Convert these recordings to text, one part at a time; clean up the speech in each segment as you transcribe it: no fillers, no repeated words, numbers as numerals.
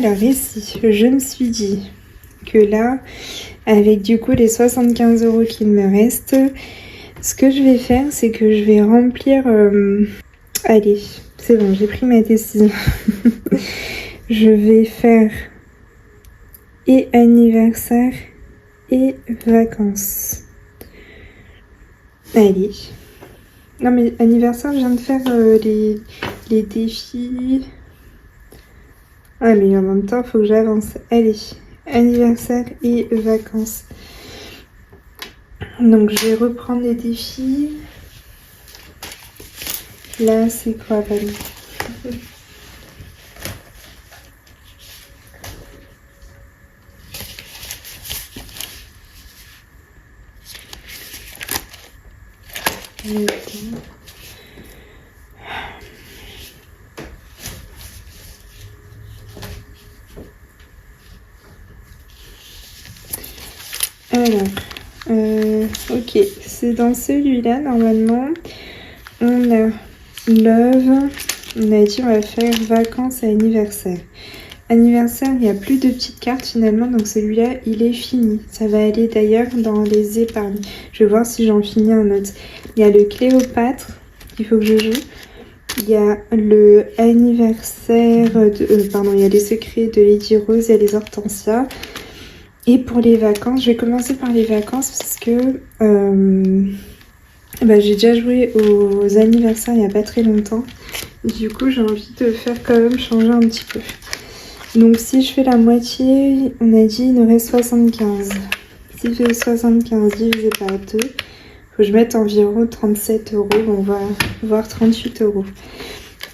Alors ici, je me suis dit que là, avec du coup les 75 € qu'il me reste, ce que je vais faire, c'est que je vais remplir... Allez, c'est bon, j'ai pris ma décision. Je vais faire et anniversaire et vacances. Allez. Non mais anniversaire, je viens de faire les défis. Ah mais en même temps, il faut que j'avance. Allez, anniversaire et vacances. Donc je vais reprendre les défis. Là, c'est quoi, Valérie? Le temps. Alors, ok, c'est dans celui-là, normalement, on a love, on a dit on va faire vacances et anniversaire. Anniversaire, il n'y a plus de petites cartes finalement, donc celui-là, il est fini. Ça va aller d'ailleurs dans les épargnes. Je vais voir si j'en finis un autre. Il y a le Cléopâtre, qu'il faut que je joue. Il y a le anniversaire, pardon, il y a les secrets de Lady Rose, il y a les Hortensia. Et pour les vacances, je vais commencer par les vacances parce que j'ai déjà joué aux anniversaires il n'y a pas très longtemps. Du coup, j'ai envie de faire quand même changer un petit peu. Donc si je fais la moitié, on a dit il nous reste 75. Si je fais 75 divisé par 2, il faut que je mette environ 37 €. On va voir 38 €.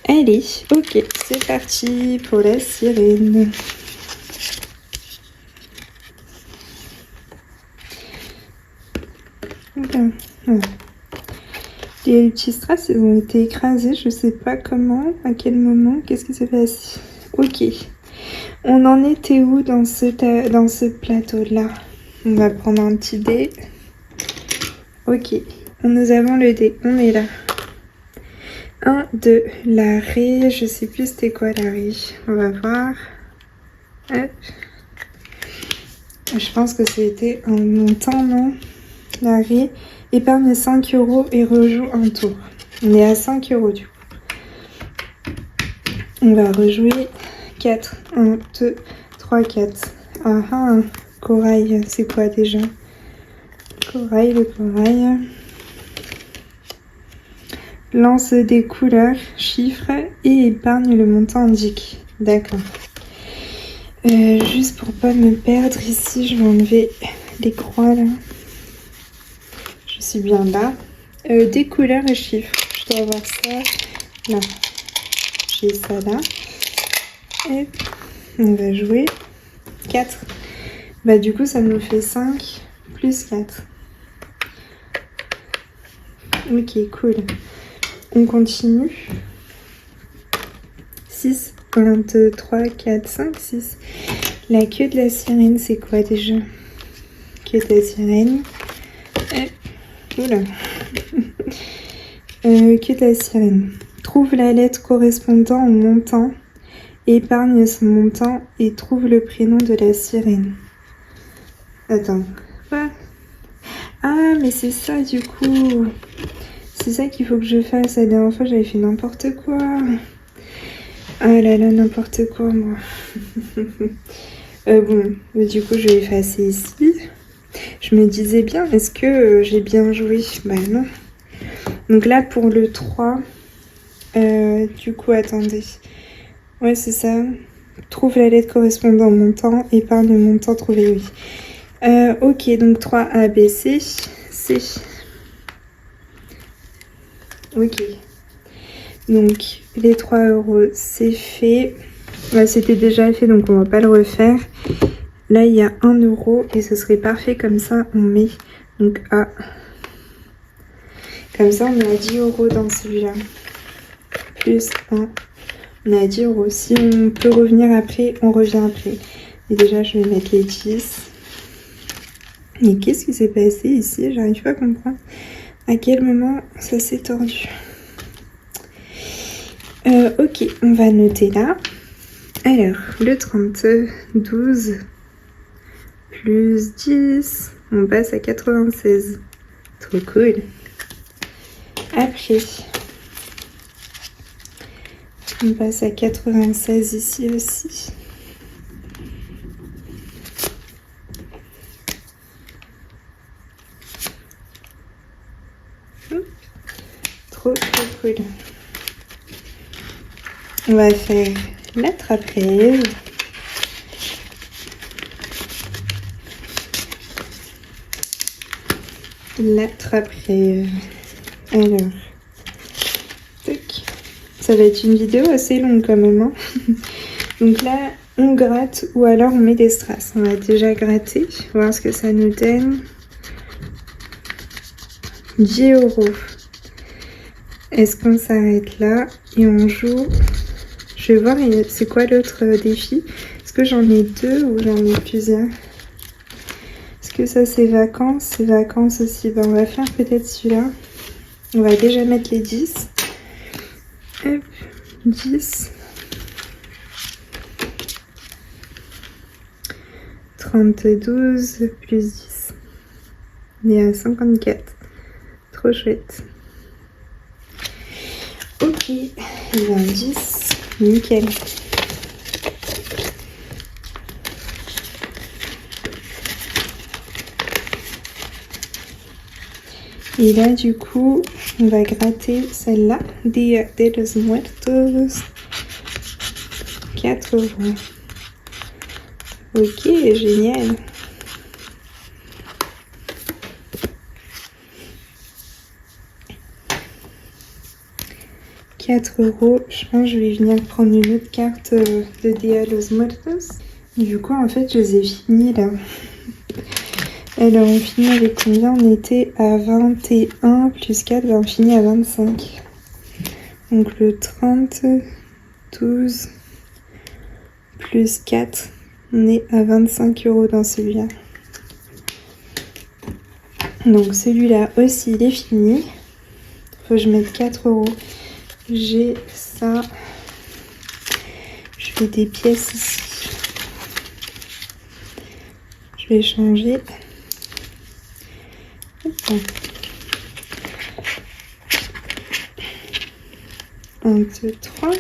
Allez, ok, c'est parti pour la sirène. Les petits strass, ils ont été écrasés, je sais pas comment, à quel moment, qu'est-ce qui s'est passé. Ok, on en était où dans ce plateau-là? On va prendre un petit dé. Ok, nous avons le dé, on est là. 1, 2, l'arrêt, je sais plus c'était quoi l'arrêt, on va voir. Hop. Je pense que c'était un montant, non? L'arrêt, épargne 5 € et rejoue un tour. On est à 5 € du coup. On va rejouer 4. 1, 2, 3, 4. Ah ah, corail, c'est quoi déjà? Corail, le corail. Lance des couleurs, chiffres et épargne le montant indiqué. D'accord. Juste pour pas me perdre ici, je vais enlever les croix là. Je suis bien là. Des couleurs et chiffres. Je dois avoir ça là. J'ai ça là. Et on va jouer 4. Bah du coup ça nous fait 5 plus 4. Ok, cool. On continue. 6, 1, 2, 3, 4, 5, 6. La queue de la sirène, c'est quoi déjà? Queue de la sirène. Oula. Queue de la sirène. Trouve la lettre correspondant au montant. Épargne son montant et trouve le prénom de la sirène. Attends. Quoi? Ah, mais c'est ça du coup. C'est ça qu'il faut que je fasse. La dernière fois, j'avais fait n'importe quoi. Ah là là, n'importe quoi, moi. Bon, du coup, je vais effacer ici. Je me disais bien, est-ce que j'ai bien joué? Bah non. Donc là, pour le 3, du coup, attendez. Ouais, c'est ça. Trouve la lettre correspondant au montant. Épargne le montant trouvé, oui. Ok, donc 3, A, B, C. C. Ok. Donc, les 3 €, c'est fait. Là, c'était déjà fait, donc on va pas le refaire. Là, il y a 1 € et ce serait parfait comme ça. On met donc A. Comme ça, on est à 10 € dans celui-là. Plus 1. On est à 10 €. Si on peut revenir après, on revient après. Et déjà, je vais mettre les 10. Mais qu'est-ce qui s'est passé ici? J'arrive pas à comprendre à quel moment ça s'est tordu. Ok, on va noter là. Alors, le 32 plus 10, on passe à 96. Trop cool. Après, on passe à 96 ici aussi. Trop cool. On va faire la trapèze. La trapèze. Alors, tac. Ça va être une vidéo assez longue quand même. Hein. Donc là, on gratte ou alors on met des strass. On va déjà gratter, voir ce que ça nous donne. 10 €. Est-ce qu'on s'arrête là et on joue? Je vais voir c'est quoi l'autre défi. Est-ce que j'en ai 2 ou j'en ai plusieurs? Est-ce que ça c'est vacances? C'est vacances aussi. Ben, on va faire peut-être celui-là. On va déjà mettre les 10. Hop, 10. 32 plus 10. On est à 54. Trop chouette. Ok, il y a un 10. Nickel. Et là, du coup, on va gratter celle-là. Dia de los Muertos. 4 €. Ok, génial. €. Je pense que je vais venir prendre une autre carte de Dia de los Muertos. Du coup, en fait, je les ai finis là. Alors, on finit avec combien? On était à 21 plus 4, ben on finit à 25. Donc, le 12 plus 4, on est à 25 € dans celui-là. Donc, celui-là aussi, il est fini. Faut que je mette 4 €. J'ai ça. Je fais des pièces ici. Je vais changer. 1, 2, 3,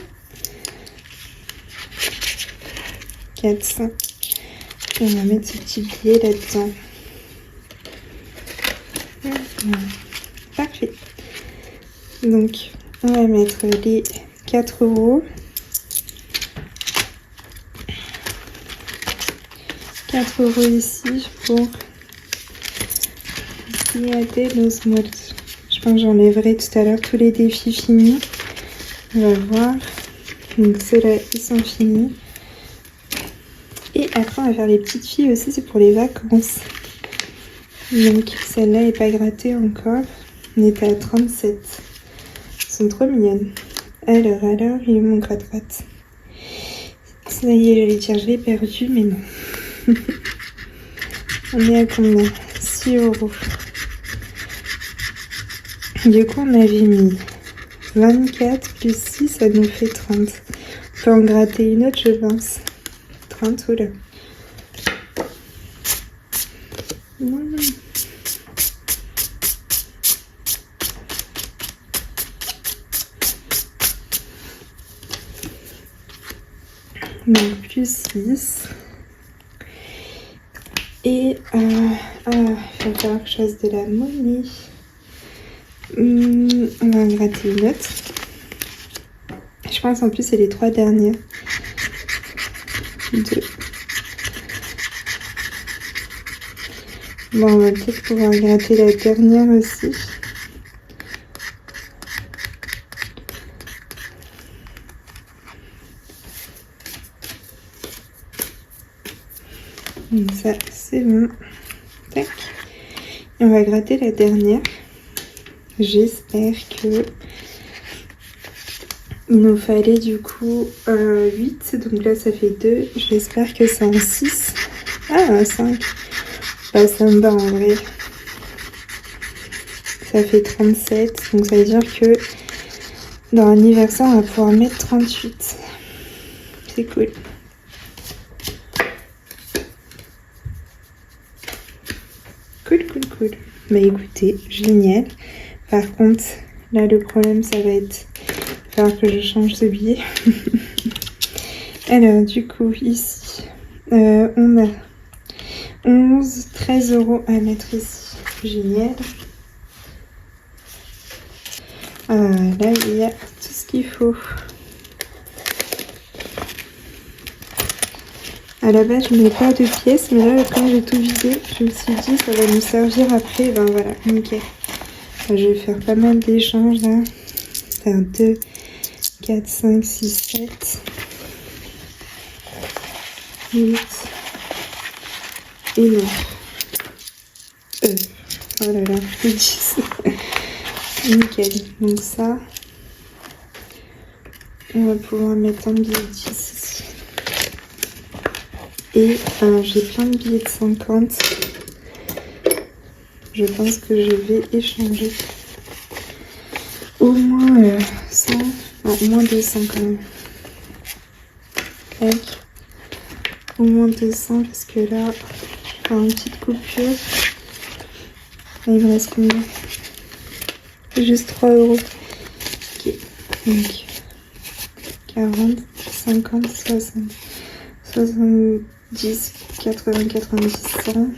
4, 5. On va mettre ce petit billet là-dedans. Parfait. Donc, on va mettre les 4 €. 4 € ici pour Dia de los Muertos. Je pense que j'enlèverai tout à l'heure tous les défis finis. On va voir. Donc ceux-là, ils sont finis. Et après, on va faire les petites filles aussi, c'est pour les vacances. Donc celle-là n'est pas grattée encore. On était à 37. Elles sont trop mignonnes. Alors, il est mon gratte-gratte. Ça y est, j'allais dire, je l'ai perdu, mais non. On est à combien? 6 €. Du coup, on avait mis 24 plus 6, ça nous fait 30. On peut en gratter une autre, je pense. 30, oula. Donc, plus 6. Et il va falloir que je fasse de la monnaie. On va en gratter une autre. Je pense en plus c'est les 3 dernières. 2. Bon, on va peut-être pouvoir gratter la dernière aussi. Donc ça, c'est bon. Tac. Et on va gratter la dernière. J'espère que... Il nous fallait du coup 8. Donc là, ça fait 2. J'espère que c'est un 6. Ah, un 5. Bah, ça me bat en vrai. Ça fait 37. Donc ça veut dire que dans l'anniversaire, on va pouvoir mettre 38. C'est cool. Cool, cool, cool. Bah écoutez, génial. Par contre, là le problème ça va être... Il va falloir que je change ce billet. Alors du coup ici, on a 11, 13 € à mettre ici. Génial. Là il y a tout ce qu'il faut. À la base, je ne mets pas de pièces, mais là, quand j'ai tout vidé, je me suis dit, ça va nous servir après. Ben voilà, nickel. Je vais faire pas mal d'échanges là. Faire 2, 4, 5, 6, 7, 8 et 9. Oh là là, 10. Nickel. Donc ça, on va pouvoir mettre un billet de 10 ici. Et j'ai plein de billets de 50. Je pense que je vais échanger au moins 100, non, au moins 200 quand même. Tac. Au moins 200 parce que là, je vais faire une petite coupure. Là, il me reste combien? Juste 3 €. Ok. Donc 40, 50, 60, 70, 80, 90, 100.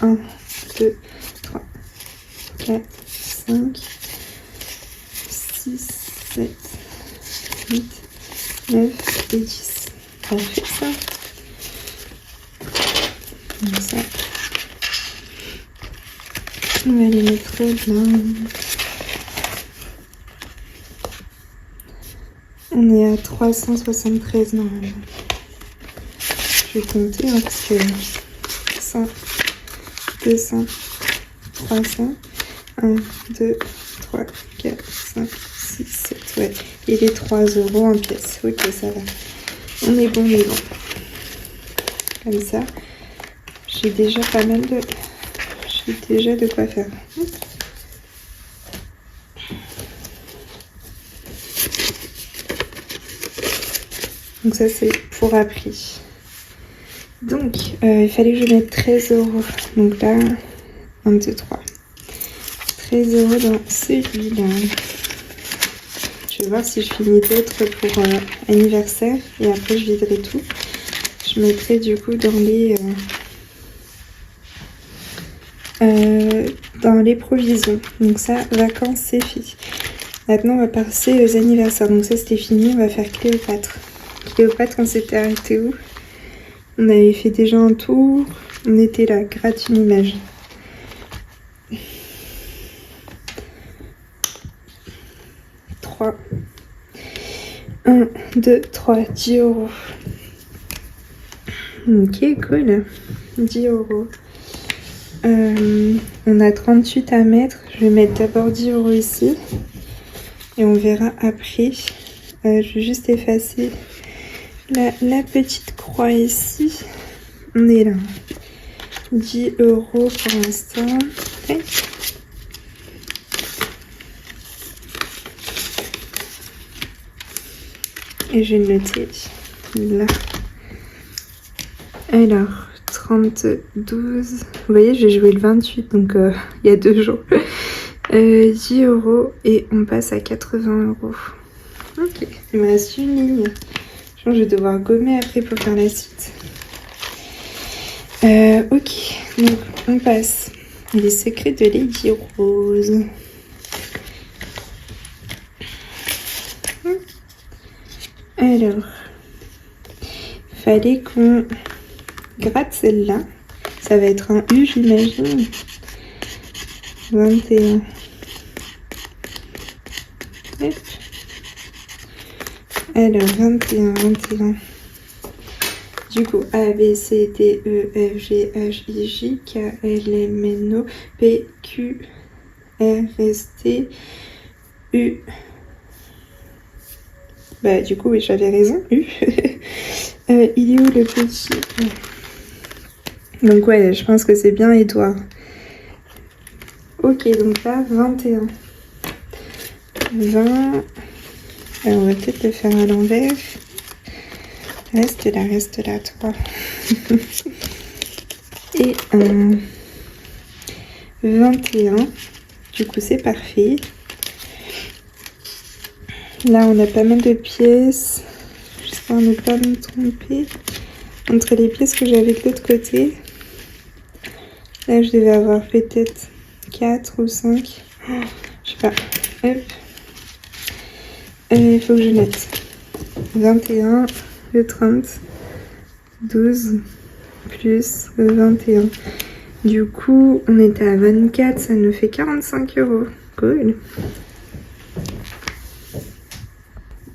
1, 2, 3, 4, 5, 6, 7, 8, 9 et 10. On fait ça. Comme ça. On va les mettre là. On est à 373 normalement. Je vais compter hein, parce que 100, 200, 300, 1, 2, 3, 4, 5, 6, 7, ouais. Et les 3 € en pièces. Ok, ça va. On est bon, Comme ça, j'ai déjà pas mal de... J'ai déjà de quoi faire. Donc ça, c'est pour après. Donc, il fallait que je mette 13 €. Donc là, 1, 2, 3. 13 € dans celui-là. Je vais voir si je finis d'autres pour anniversaire. Et après, je viderai tout. Je mettrai du coup dans les provisions. Donc ça, vacances, c'est fini. Maintenant, on va passer aux anniversaires. Donc ça, c'était fini. On va faire Cléopâtre. Cléopâtre, on s'était arrêté où? On avait fait déjà un tour. On était là, gratte une image. Un, 2, 3, 10 €. Ok, cool. 10 €. On a 38 à mettre. Je vais mettre d'abord 10 € ici. Et on verra après. Je vais juste effacer la petite croix ici. On est là. 10 € pour l'instant. Okay. Et je vais le noter là. Alors, 32. Vous voyez, j'ai joué le 28, donc il y a 2 jours. 10 € et on passe à 80 €. Ok, il me reste une ligne. Je pense que je vais devoir gommer après pour faire la suite. Ok, donc on passe. Les secrets de Lady Rose. Alors, fallait qu'on gratte celle-là. Ça va être un U, j'imagine. 21. Hop. Alors, 21. Du coup, A, B, C, D, E, F, G, H, I, J, K, L, M, N, O, P, Q, R, S, T, U. Bah, du coup, oui, j'avais raison, U. Il est où le petit? Donc, ouais, je pense que c'est bien Edouard. Ok, donc là, 21. 20. Alors, on va peut-être le faire à l'envers. Reste là, toi. Et 21. Du coup, c'est parfait. Là, on a pas mal de pièces. J'espère ne pas me tromper. Entre les pièces que j'avais de l'autre côté. Là, je devais avoir peut-être 4 ou 5. Je sais pas. Hop. Il faut que je note. 21, le 30, 12, plus le 21. Du coup, on était à 24, ça nous fait 45 €. Cool.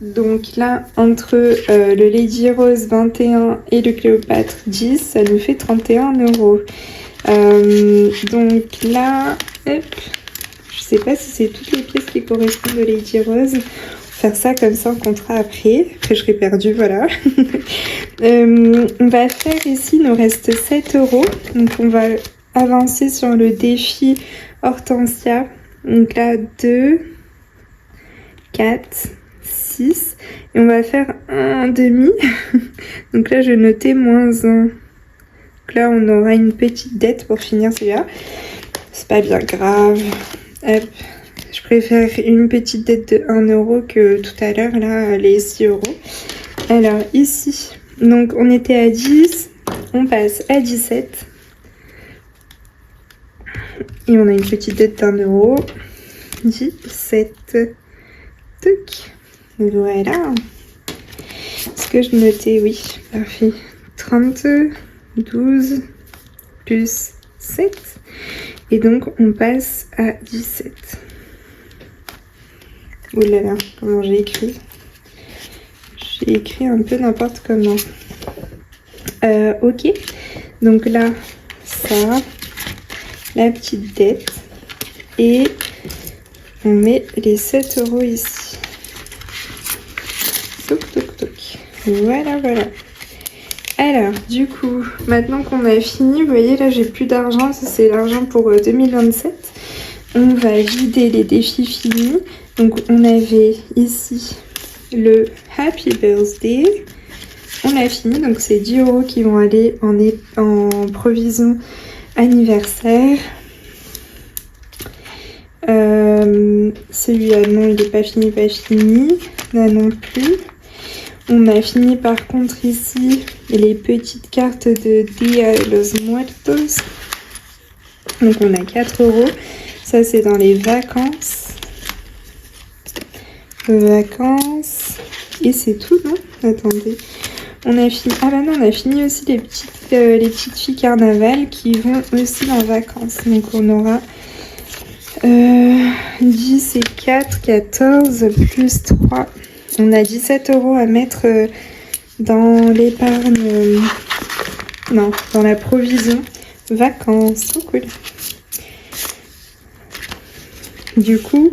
Donc là, entre le Lady Rose 21 et le Cléopâtre 10, ça nous fait 31 €. Donc là, hop, je sais pas si c'est toutes les pièces qui correspondent au Lady Rose. Faire ça comme ça, on comptera après. Après, je serai perdue, voilà. On va faire ici, il nous reste 7 €. Donc, on va avancer sur le défi Hortensia. Donc là, 2, 4, 6. Et on va faire un demi. Donc là, je notais moins 1. Donc là, on aura une petite dette pour finir celui-là. C'est pas bien grave. Hop. Je préfère une petite dette de 1 € que tout à l'heure, là, les 6 €. Alors, ici, donc on était à 10, on passe à 17. Et on a une petite dette d'1 €. 17. Toc. Voilà. Est-ce que je notais? Oui, parfait. 30, 12, plus 7. Et donc, on passe à 17. Ouh là là, comment j'ai écrit? J'ai écrit un peu n'importe comment. Ok, donc là, ça, la petite dette, et on met les 7 € ici. Toc, toc, toc. Voilà, voilà. Alors, du coup, maintenant qu'on a fini, vous voyez, là, j'ai plus d'argent. Ça, c'est l'argent pour 2027. On va vider les défis finis. Donc, on avait ici le Happy Birthday. On a fini, donc c'est 10 € qui vont aller en provision anniversaire. Celui-là, non, il n'est pas fini, pas fini. Là non plus. On a fini par contre ici les petites cartes de Dia de los Muertos. Donc on a 4 €. Ça c'est dans les vacances. Vacances. Et c'est tout, non? Attendez. On a fini. Ah bah non, on a fini aussi les petites filles carnaval qui vont aussi en vacances. Donc on aura 10 et 4, 14 plus 3. On a 17 € à mettre dans l'épargne. Non, dans la provision vacances. Trop cool. Du coup,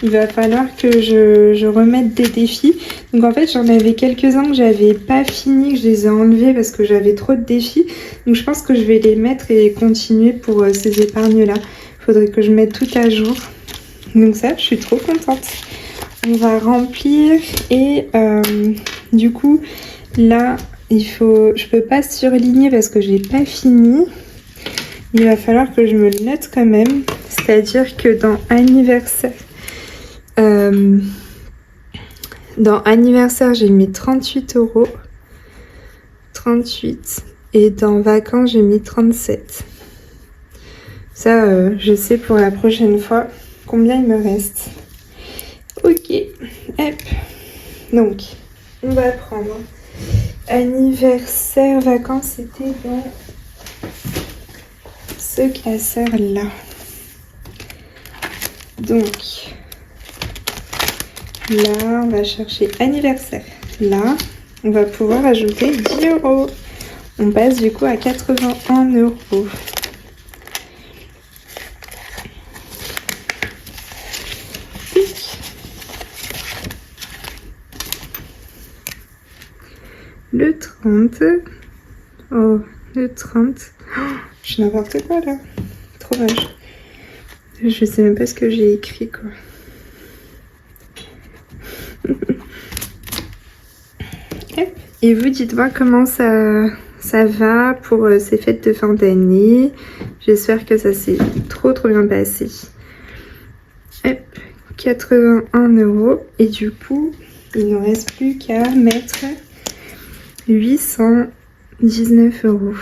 il va falloir que je remette des défis. Donc en fait, j'en avais quelques-uns que j'avais pas fini, que je les ai enlevés parce que j'avais trop de défis. Donc je pense que je vais les mettre et continuer pour ces épargnes-là. Il faudrait que je mette tout à jour. Donc ça, je suis trop contente. On va remplir et du coup, là, je peux pas surligner parce que j'ai pas fini. Il va falloir que je me le note quand même. C'est-à-dire que dans anniversaire, j'ai mis 38 €. 38. Et dans vacances, j'ai mis 37. Ça, je sais pour la prochaine fois combien il me reste. Ok. Hop. Donc, on va prendre anniversaire, vacances, c'était dans ce classeur-là. Donc, là, on va chercher anniversaire. Là, on va pouvoir ajouter 10 €. On passe du coup à 81 €. Le 30. Oh, le 30. Oh, je suis n'importe quoi là. Trop vache. Je sais même pas ce que j'ai écrit quoi. Et vous, dites-moi comment ça ça va pour ces fêtes de fin d'année. J'espère que ça s'est trop bien passé. Hop, 81 € et du coup il ne reste plus qu'à mettre 819 €.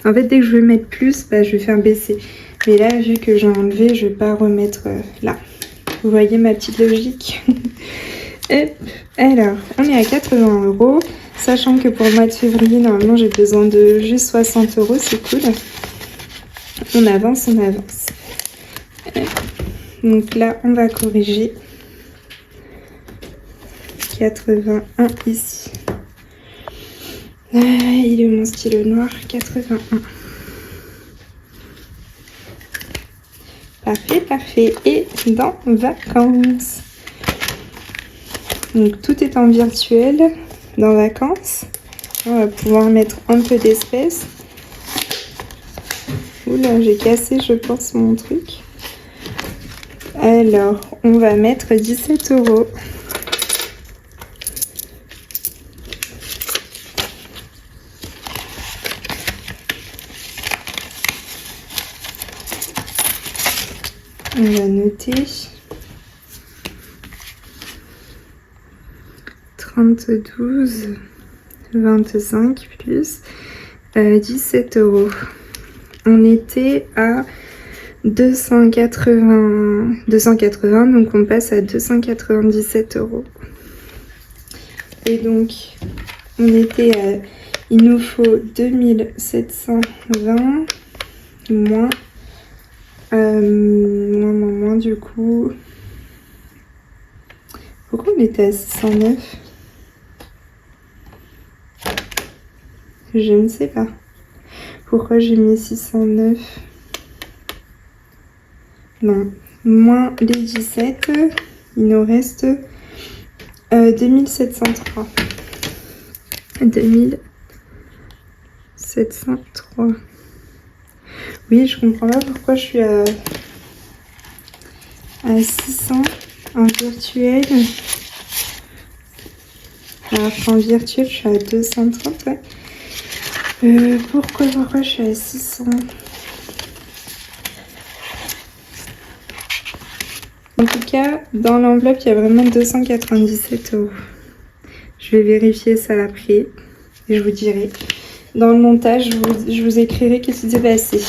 En fait dès que je veux mettre plus, je vais faire baisser. Mais là vu que j'ai enlevé, je vais pas remettre là. Vous voyez ma petite logique. Hop. Alors on est à 80 €. Sachant que pour le mois de février, normalement j'ai besoin de juste 60 €, c'est cool. On avance. Donc là, on va corriger. 81 ici. Il est mon stylo noir, 81. Parfait. Et dans vacances. Donc tout est en virtuel dans vacances. On va pouvoir mettre un peu d'espèces. Oula, j'ai cassé, je pense, mon truc. Alors, on va mettre 17 €. On va noter 32, 25 plus 17 €. On était à 280, donc on passe à 297 €. Et donc, on était à, il nous faut 2720 moins, moins du coup. Pourquoi on était à 609? Je ne sais pas. Pourquoi j'ai mis 609? Non, moins les 17, il nous reste 2703. 2703. Oui, je comprends pas pourquoi je suis à 600 en virtuel. Alors qu'en virtuel, je suis à 230, ouais. Pourquoi je suis à 600? En tout cas, dans l'enveloppe, il y a vraiment 297 €. Je vais vérifier ça après et je vous dirai. Dans le montage, je vous écrirai qu'est-ce qui s'est passé.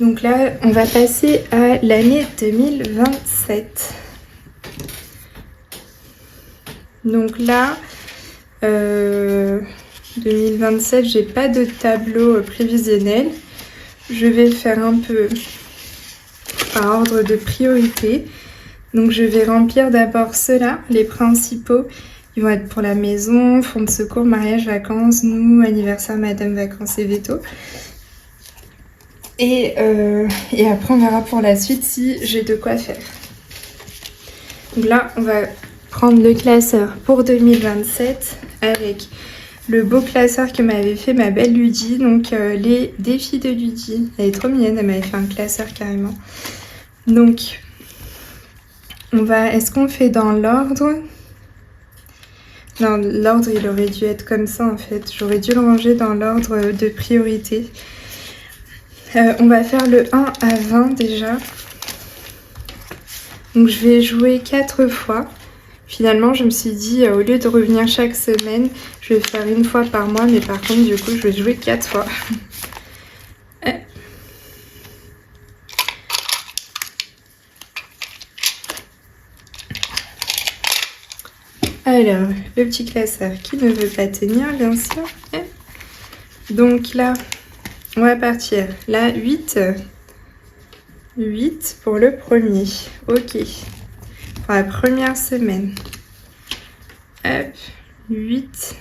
Donc là, on va passer à l'année 2027. Donc là, 2027, j'ai pas de tableau prévisionnel. Je vais faire un peu par ordre de priorité. Donc je vais remplir d'abord ceux-là, les principaux. Ils vont être pour la maison, fonds de secours, mariage, vacances, nous, anniversaire, madame, vacances et veto. Et après on verra pour la suite si j'ai de quoi faire. Donc là on va prendre le classeur pour 2027 avec le beau classeur que m'avait fait ma belle Ludie. Donc les défis de Ludie. Elle est trop mignonne, elle m'avait fait un classeur carrément. Donc on va, est-ce qu'on fait dans l'ordre? Non, l'ordre il aurait dû être comme ça en fait. J'aurais dû le ranger dans l'ordre de priorité. On va faire le 1 à 20 déjà. Donc je vais jouer 4 fois. Finalement je me suis dit au lieu de revenir chaque semaine, je vais faire une fois par mois. Mais par contre du coup je vais jouer 4 fois. Alors, le petit classeur qui ne veut pas tenir, bien sûr. Donc là, on va partir. Là, 8. 8 pour le premier. Ok. Pour la première semaine. Hop. 8.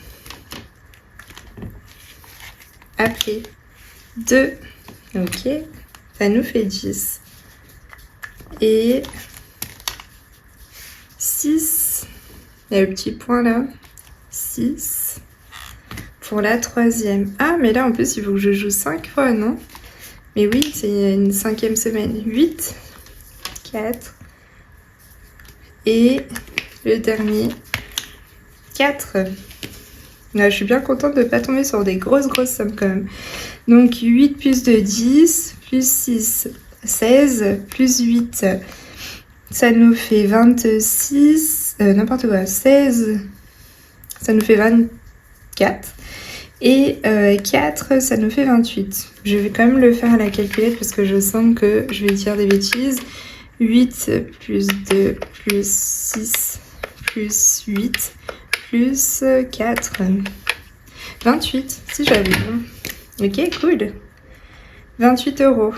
Après, 2. Ok. Ça nous fait 10. Et 6. Il y a le petit point là. 6. Pour la troisième. Ah, mais là, en plus, il faut que je joue 5 fois, non? Mais oui, c'est une 5e semaine. 8. 4. Et le dernier. 4. Là, je suis bien contente de ne pas tomber sur des grosses sommes quand même. Donc 8 plus 2, 10, plus 6, 16, plus 8, ça nous fait 26, n'importe quoi, 16, ça nous fait 24. Et 4, ça nous fait 28. Je vais quand même le faire à la calculette parce que je sens que je vais dire des bêtises. 8 plus 2 plus 6 plus 8 plus 4. 28, si j'avais bon. Ok, cool. 28 €.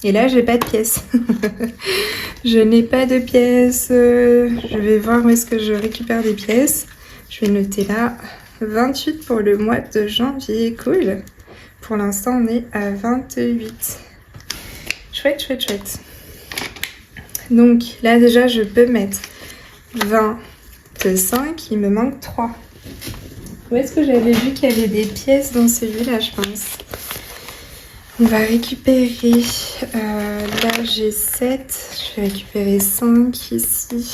Et là, j'ai pas de pièces. Je n'ai pas de pièces. Je vais voir où est-ce que je récupère des pièces. Je vais noter là. 28 pour le mois de janvier. Cool. Pour l'instant, on est à 28. Chouette. Donc là, déjà, je peux mettre 25. Il me manque 3. Où est-ce que j'avais vu qu'il y avait des pièces dans celui-là, je pense. On va récupérer, là j'ai 7, je vais récupérer 5 ici.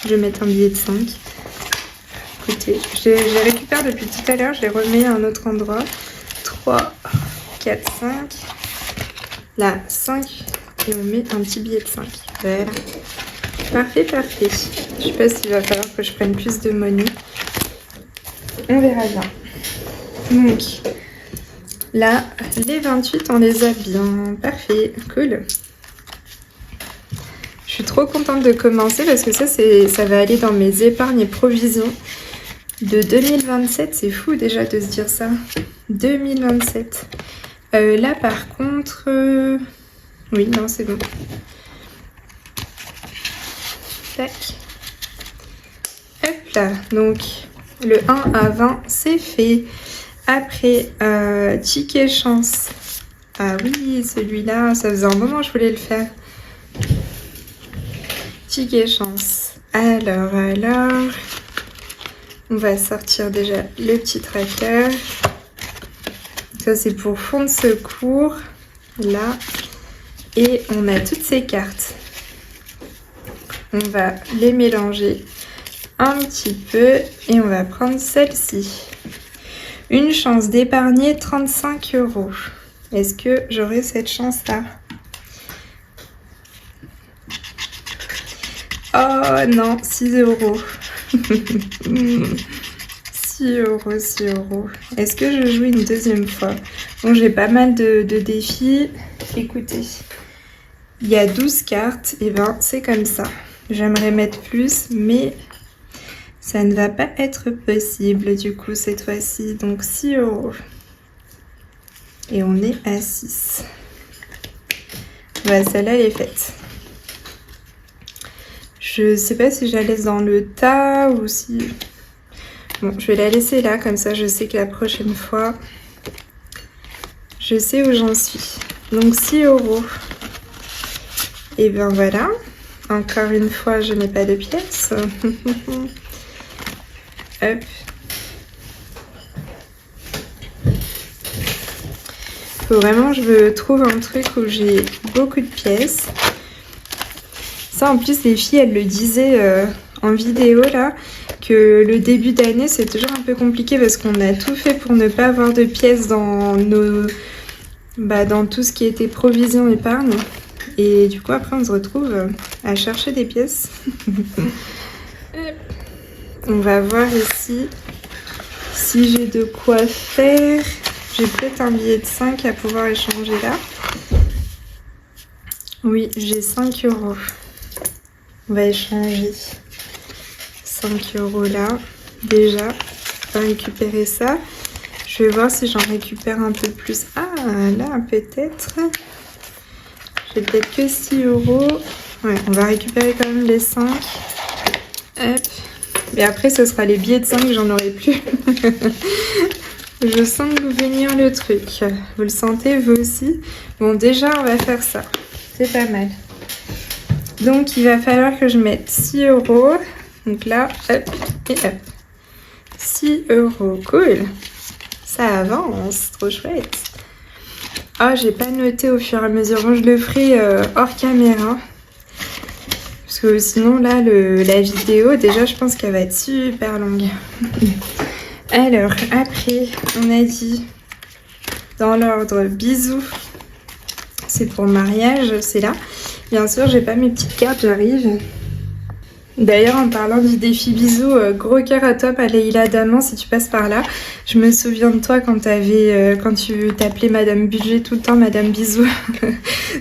Je vais mettre un billet de 5. Écoutez, je les récupère depuis tout à l'heure, je les remets à un autre endroit. 3, 4, 5. Là, 5 et on met un petit billet de 5. Voilà. Parfait. Je sais pas s'il va falloir que je prenne plus de monnaie. On verra bien. Donc... là, les 28, on les a bien. Parfait, cool. Je suis trop contente de commencer parce que ça va aller dans mes épargnes et provisions de 2027. C'est fou déjà de se dire ça. 2027. Là, par contre... oui, non, c'est bon. Tac. Hop là. Donc, le 1 à 20, c'est fait. Après, ticket chance. Ah oui, celui-là, ça faisait un moment que je voulais le faire. Ticket chance. Alors, on va sortir déjà le petit tracker. Ça, c'est pour fonds de secours. Là. Et on a toutes ces cartes. On va les mélanger un petit peu et on va prendre celle-ci. Une chance d'épargner 35 €. Est-ce que j'aurai cette chance-là? Oh non, 6 €. 6 €. Est-ce que je joue une deuxième fois? Bon, j'ai pas mal de défis. Écoutez, il y a 12 cartes. Et ben, c'est comme ça. J'aimerais mettre plus, mais... ça ne va pas être possible du coup cette fois-ci. Donc 6 €. Et on est à 6. Bah, celle-là, elle est faite. Je sais pas si je la laisse dans le tas ou si... bon, je vais la laisser là, comme ça je sais que la prochaine fois, je sais où j'en suis. Donc 6 €. Et bien voilà. Encore une fois, je n'ai pas de pièces. Hop. Faut vraiment que je trouve un truc où j'ai beaucoup de pièces. Ça, en plus, les filles, elles le disaient en vidéo, là, que le début d'année, c'est toujours un peu compliqué parce qu'on a tout fait pour ne pas avoir de pièces dans nos... dans tout ce qui était provision épargne. Et du coup, après, on se retrouve à chercher des pièces. On va voir ici si j'ai de quoi faire. J'ai peut-être un billet de 5 à pouvoir échanger là. Oui, j'ai 5 €. On va échanger 5 € là. Déjà, on va récupérer ça. Je vais voir si j'en récupère un peu plus. Ah, là, peut-être. J'ai peut-être que 6 €. Ouais, on va récupérer quand même les 5. Hop. Et après, ce sera les billets de 5, j'en aurai plus. Je sens venir le truc. Vous le sentez, vous aussi? Bon, déjà, on va faire ça. C'est pas mal. Donc, il va falloir que je mette 6 €. Donc là, hop et hop. 6 €. Cool. Ça avance. Trop chouette. Ah, j'ai pas noté au fur et à mesure. Bon, je le ferai hors caméra. Parce que sinon là, la vidéo, déjà je pense qu'elle va être super longue. Alors, après, on a dit dans l'ordre bisous. C'est pour mariage, c'est là. Bien sûr, j'ai pas mes petites cartes, j'arrive. D'ailleurs, en parlant du défi bisous, gros cœur à toi, Leïla Daman, si tu passes par là. Je me souviens de toi quand tu t'appelais Madame Budget tout le temps, Madame Bisous.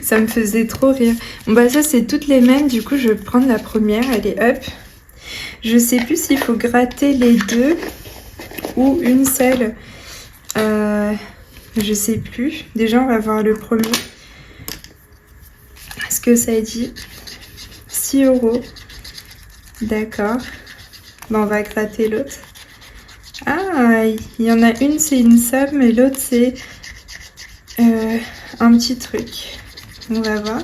Ça me faisait trop rire. Bon bah ça, c'est toutes les mêmes. Du coup, je vais prendre la première. Elle est up. Je sais plus s'il faut gratter les deux ou une seule. Je sais plus. Déjà, on va voir le premier. Ce que ça dit. 6 €. D'accord. Bon, on va gratter l'autre. Ah, il y en a une, c'est une somme, et l'autre, c'est un petit truc. On va voir.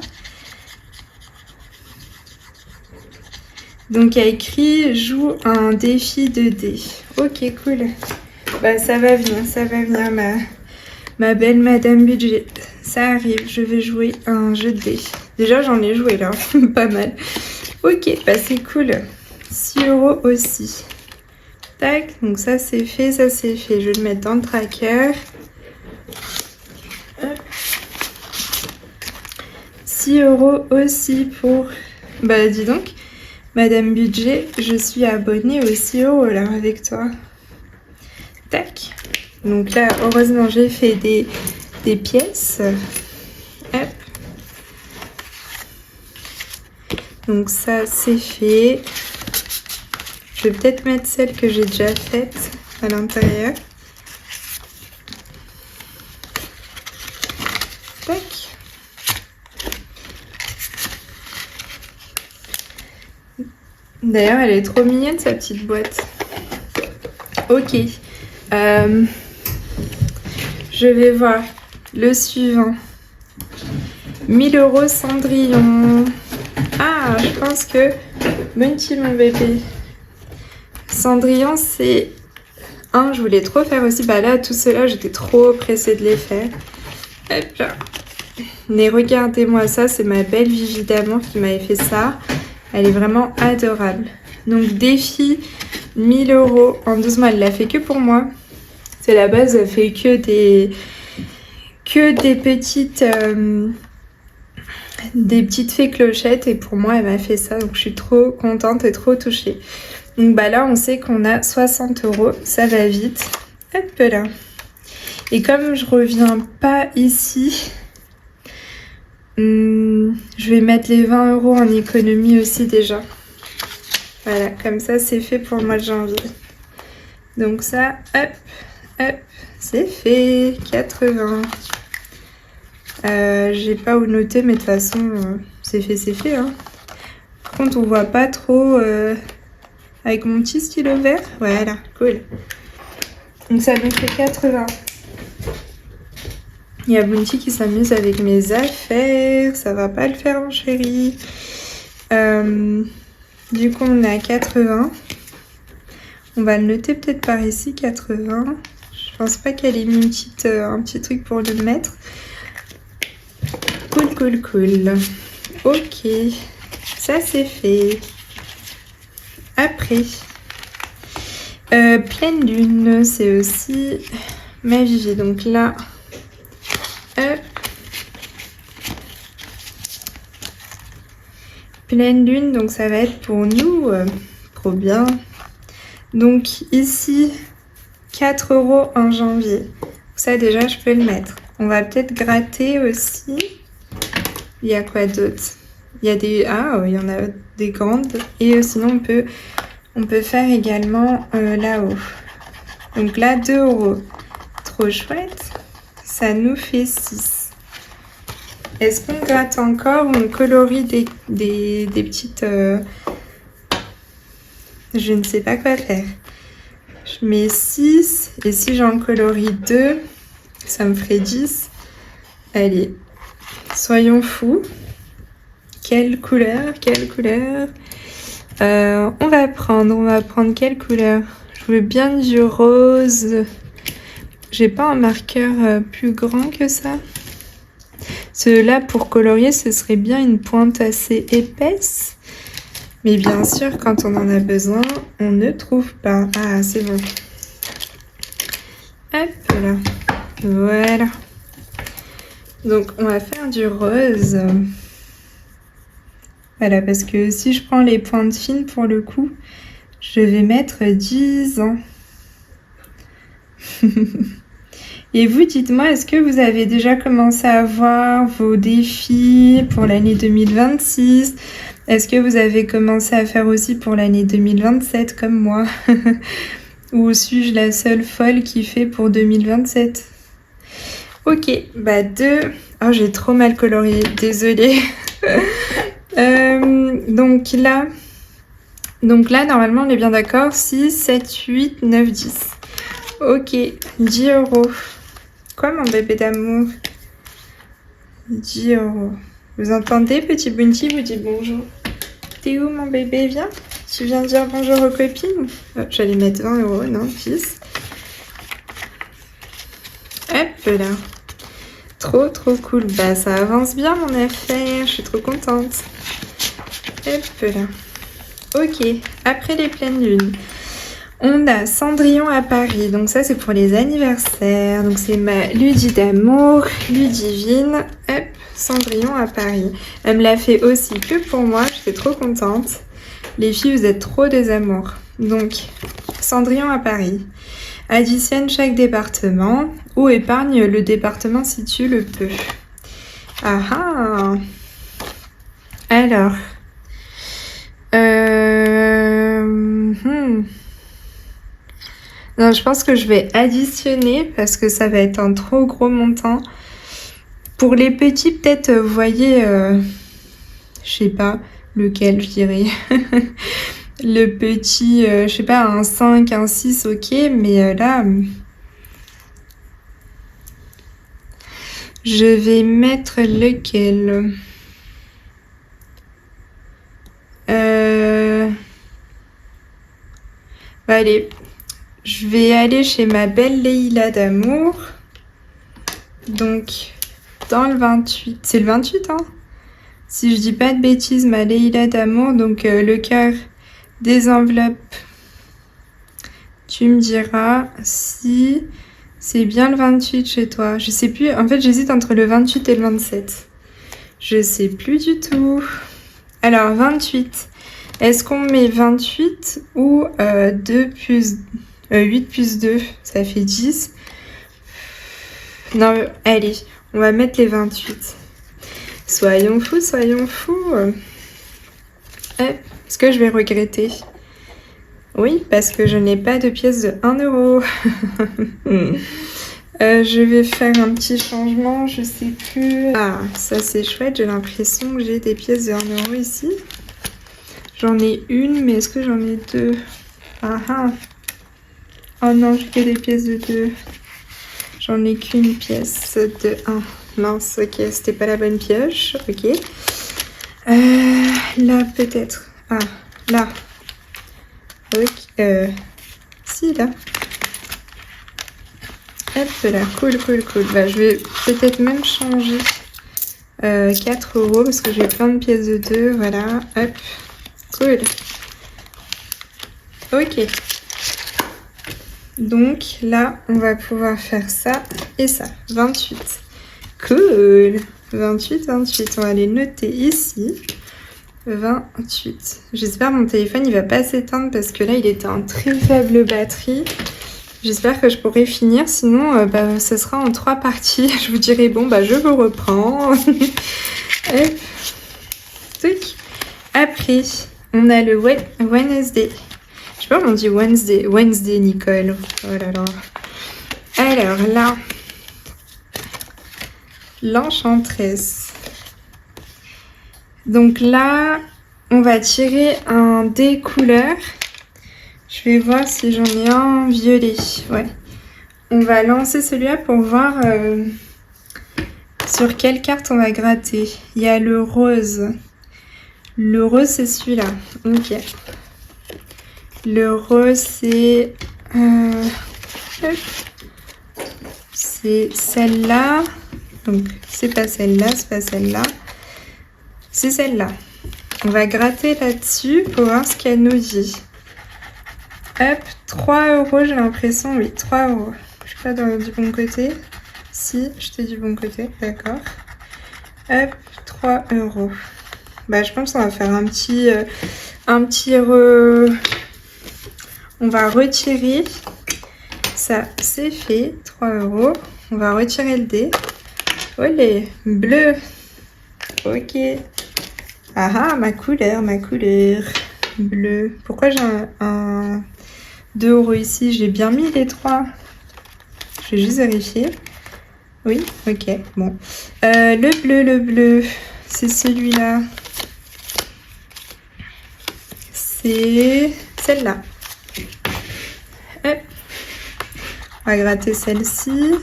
Donc, il y a écrit « Joue un défi de dés ». Ok, cool. Bah, ça va venir, ma belle Madame Budget. Ça arrive, je vais jouer un jeu de dés. Déjà, j'en ai joué, là. Pas mal. Ok, bah c'est cool. 6 € aussi. Tac, donc ça c'est fait, ça c'est fait. Je vais le mettre dans le tracker. Hop. 6 € aussi pour... Bah dis donc, Madame Budget, je suis abonnée aux 6 € là avec toi. Tac. Donc là, heureusement, j'ai fait des pièces. Hop. Donc ça, c'est fait. Je vais peut-être mettre celle que j'ai déjà faite à l'intérieur. Tac. D'ailleurs, elle est trop mignonne, sa petite boîte. Ok. Je vais voir le suivant. 1000 € Cendrillon. Ah, je pense que... Bounty, mon bébé. Cendrillon, c'est... je voulais trop faire aussi. Bah là, tout cela, j'étais trop pressée de les faire. Hop là. Mais regardez-moi ça, c'est ma belle Vivi d'amour qui m'avait fait ça. Elle est vraiment adorable. Donc, défi 1000 € en 12 mois. Elle l'a fait que pour moi. C'est la base, elle fait que des petites... des petites fées clochettes, et pour moi elle m'a fait ça, donc je suis trop contente et trop touchée. Donc bah là on sait qu'on a 60 €, ça va vite. Hop là. Et comme je reviens pas ici, je vais mettre les 20 € en économie aussi déjà. Voilà, comme ça c'est fait pour le mois de janvier. Donc ça, hop, hop, c'est fait. 80. J'ai pas où noter, mais de toute façon c'est fait hein. Par contre on voit pas trop avec mon petit stylo vert. Voilà, cool. Donc ça nous fait 80. Il y a Bounty qui s'amuse avec mes affaires. Ça va pas le faire, mon chéri. Du coup on est à 80. On va le noter peut-être par ici, 80. Je pense pas qu'elle ait mis un petit truc pour le mettre. Cool. Ok, ça c'est fait. Après, pleine lune, c'est aussi ma Vivi. Donc là, hop. Pleine lune, donc ça va être pour nous. Trop bien. Donc ici, 4 € en janvier. Ça déjà, je peux le mettre. On va peut-être gratter aussi. Il y a quoi d'autre? Il y a des... Ah, il y en a des grandes. Et sinon, on peut faire également là-haut. Donc là, 2 €. Trop chouette. Ça nous fait 6. Est-ce qu'on gratte encore ou on colorie des petites... Je ne sais pas quoi faire. Je mets 6. Et si j'en colorie 2, ça me ferait 10. Allez. Soyons fous. Quelle couleur? On va prendre quelle couleur? Je veux bien du rose. J'ai pas un marqueur plus grand que ça. Là, pour colorier, ce serait bien une pointe assez épaisse. Mais bien sûr, quand on en a besoin, on ne trouve pas. Ah, c'est bon. Hop là. Voilà. Donc, on va faire du rose. Voilà, parce que si je prends les pointes fines pour le coup, je vais mettre 10 ans. Et vous, dites-moi, est-ce que vous avez déjà commencé à voir vos défis pour l'année 2026? Est-ce que vous avez commencé à faire aussi pour l'année 2027 comme moi? Ou suis-je la seule folle qui fait pour 2027? Ok, bah 2. Oh, j'ai trop mal colorié, désolée. Donc là, normalement, on est bien d'accord. 6, 7, 8, 9, 10. Ok, 10 €. Quoi, mon bébé d'amour? 10 €. Vous entendez, petit Bounty vous dit bonjour. T'es où, mon bébé? Viens. Tu viens dire bonjour aux copines? Oh, j'allais mettre 20 €, non, 10. Hop là. Trop, trop cool. Bah, ça avance bien, mon affaire. Je suis trop contente. Hop là. Ok, après les pleines lunes, on a Cendrillon à Paris. Donc ça, c'est pour les anniversaires. Donc c'est ma Ludie d'amour, Ludivine. Hop, Cendrillon à Paris. Elle me l'a fait aussi que pour moi. J'étais trop contente. Les filles, vous êtes trop des amours. Donc, Cendrillon à Paris. Additionne chaque département ou épargne le département si tu le peux. Ah ah. Alors... Non, je pense que je vais additionner parce que ça va être un trop gros montant. Pour les petits, peut-être, vous voyez, je sais pas lequel, je dirais. Le petit, je sais pas, un 5, un 6, ok, mais là, je vais mettre lequel? Bah, allez, je vais aller chez ma belle Leïla d'amour. Donc, dans le 28, c'est le 28, hein? Si je dis pas de bêtises, ma Leïla d'amour, donc le cœur des enveloppes. Tu me diras si c'est bien le 28 chez toi. Je sais plus, en fait j'hésite entre le 28 et le 27. Je sais plus du tout. Alors 28, est-ce qu'on met 28 ou 8 plus 2, ça fait 10. Non, allez, on va mettre les 28. Soyons fous, soyons fous. Est-ce que je vais regretter? Oui, parce que je n'ai pas de pièces de 1 €. Je vais faire un petit changement, je sais plus. Ah, ça c'est chouette, j'ai l'impression que j'ai des pièces de 1 € ici. J'en ai une, mais est-ce que j'en ai deux? Ah ah. Oh non, j'ai que des pièces de 2. J'en ai qu'une pièce de 1. Mince, ok, c'était pas la bonne pioche. Ok. Là, peut-être. Ah, là. Ok. Si, là. Hop là, cool, cool, cool. Bah, je vais peut-être même changer 4 € parce que j'ai plein de pièces de 2. Voilà, hop. Cool. Ok. Donc là, on va pouvoir faire ça et ça. 28. Cool. 28, 28. On va les noter ici. 28. J'espère que mon téléphone il va pas s'éteindre parce que là il était en très faible batterie. J'espère que je pourrai finir, sinon ce sera en 3 parties. Je vous dirai bon bah je vous reprends. Après, on a le Wednesday. Je sais pas comment on dit Wednesday Nicole. Oh là là. Alors là, l'enchantresse. Donc là, on va tirer un dé couleur. Je vais voir si j'en ai un violet. Ouais. On va lancer celui-là pour voir sur quelle carte on va gratter. Il y a le rose. Le rose, c'est celui-là. Ok. Le rose, c'est... c'est celle-là. Donc, c'est pas celle-là, c'est pas celle-là. C'est celle-là. On va gratter là-dessus pour voir ce qu'elle nous dit. Hop, 3 €, j'ai l'impression. Oui, 3 €. Je suis pas du bon côté. Si, j'étais du bon côté, d'accord. Hop, 3 €. Bah, je pense qu'on va faire on va retirer. Ça, c'est fait. 3 €. On va retirer le dé. Olé, bleu. Ok. Ah ah, ma couleur. Bleu. Pourquoi j'ai un 2 € ici? J'ai bien mis les 3. Je vais juste vérifier. Oui, ok, bon. Le bleu, c'est celui-là. C'est celle-là. Hop. On va gratter celle-ci.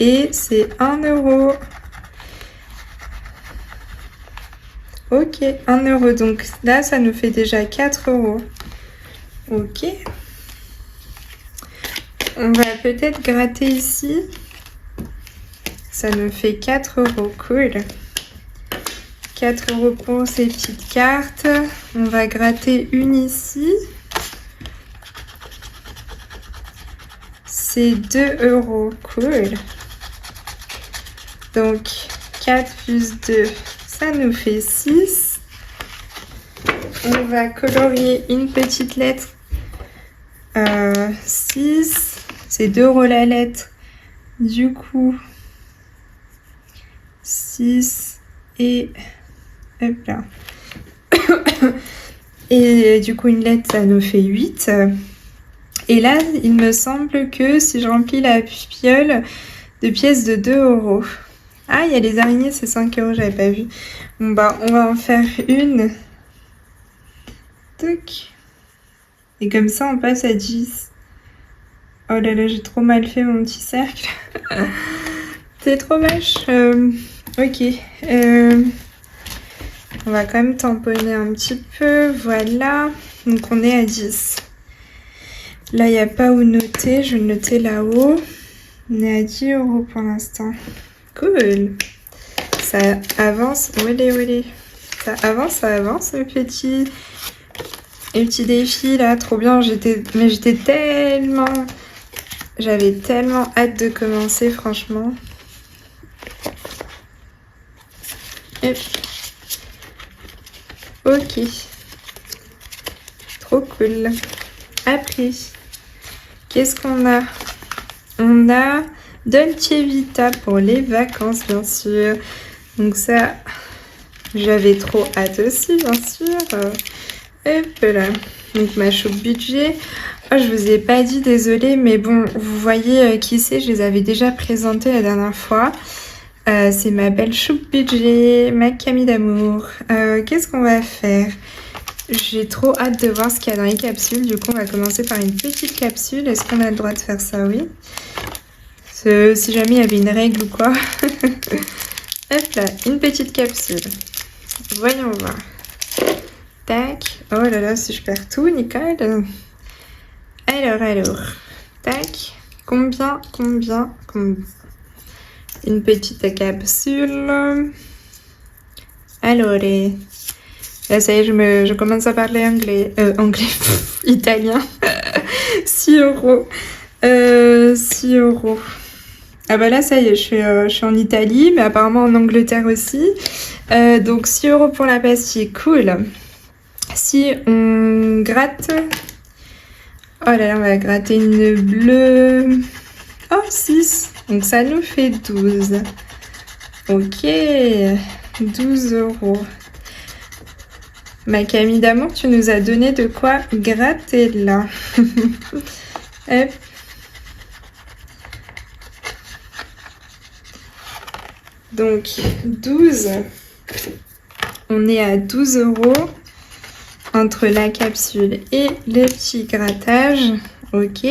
Et c'est 1 €. Ok, 1 €. Donc là, ça nous fait déjà 4 €. Ok. On va peut-être gratter ici. Ça nous fait 4 €. Cool. 4 € pour ces petites cartes. On va gratter une ici. C'est 2 €. Cool. Donc 4 plus 2, ça nous fait 6. On va colorier une petite lettre. 6. C'est 2 € la lettre. Du coup, 6 et... Hop là. Et du coup, une lettre, ça nous fait 8. Et là, il me semble que si je remplis la piole de pièces de 2 €. Ah, il y a les araignées, c'est 5 €, j'avais pas vu. Bon, bah, on va en faire une. Toc. Et comme ça, on passe à 10. Oh là là, j'ai trop mal fait mon petit cercle. C'est trop moche. Ok. On va quand même tamponner un petit peu. Voilà. Donc, on est à 10. Là, il n'y a pas où noter. Je vais le noter là-haut. On est à 10 € pour l'instant. Cool. Ça avance. Olé. Ça avance, le petit défi là. Trop bien. J'avais tellement hâte de commencer, franchement. Hop. Ok. Trop cool. Après, qu'est-ce qu'on a? On a Dolce Vita pour les vacances, bien sûr. Donc ça, j'avais trop hâte aussi, bien sûr. Hop là. Donc ma choupe budget. Oh, je vous ai pas dit, désolée, mais bon, vous voyez qui c'est, je les avais déjà présentés la dernière fois. C'est ma belle choupe budget, ma Camille d'amour. Qu'est-ce qu'on va faire? J'ai trop hâte de voir ce qu'il y a dans les capsules. Du coup, on va commencer par une petite capsule. Est-ce qu'on a le droit de faire ça? Oui. Si jamais il y avait une règle ou quoi. Hop là, une petite capsule. Voyons voir. Tac. Oh là là, si je perds tout, Nicole. Alors. Tac. Combien? Une petite capsule. Alors, là, ça y est, je commence à parler anglais. Italien. 6 €. 6 €. Ah bah là, ça y est, je suis en Italie, mais apparemment en Angleterre aussi. Donc 6 € pour la pastille, cool. Si on gratte... Oh là là, on va gratter une bleue. Oh, 6. Donc ça nous fait 12. Ok, 12 €. Ma Camille d'amour, tu nous as donné de quoi gratter là. Hop. Donc 12. On est à 12 € entre la capsule et le petit grattage. Ok,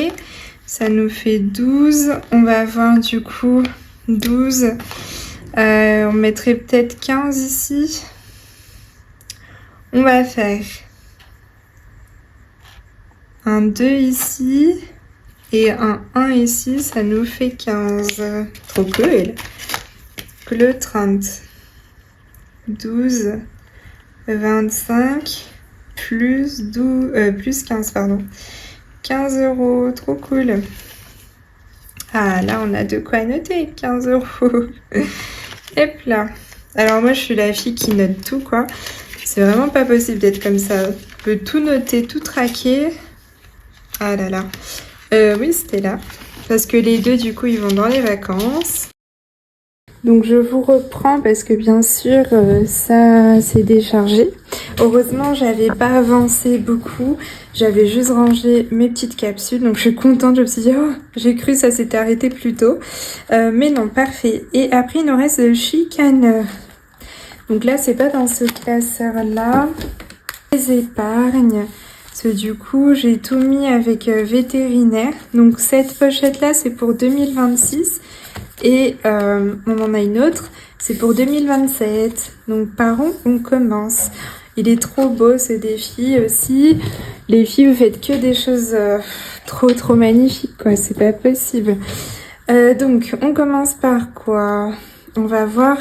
ça nous fait 12. On va avoir du coup 12. On mettrait peut-être 15 ici. On va faire un 2 ici et un 1 ici. Ça nous fait 15. Trop cool. Le 30. 12, 25, plus 15, pardon. 15 euros, trop cool. Ah, là, on a de quoi noter, 15 euros. Hop là. Alors moi, je suis la fille qui note tout, quoi. C'est vraiment pas possible d'être comme ça. On peut tout noter, tout traquer. Ah là là. Oui, c'était là. Parce que les deux, du coup, ils vont dans les vacances. Donc je vous reprends parce que bien sûr ça s'est déchargé. Heureusement j'avais pas avancé beaucoup, j'avais juste rangé mes petites capsules, donc je suis contente. Je me suis dit oh, j'ai cru ça s'était arrêté plus tôt, mais non, parfait. Et après il nous reste le chicaneur. Donc là c'est pas dans ce classeur là. Les épargnes, parce que du coup j'ai tout mis avec vétérinaire. Donc cette pochette là c'est pour 2026. Et on en a une autre, c'est pour 2027. Donc par où on commence? Il est trop beau ce défi aussi. Les filles, vous faites que des choses trop magnifiques, quoi. C'est pas possible. Donc on commence par quoi? On va voir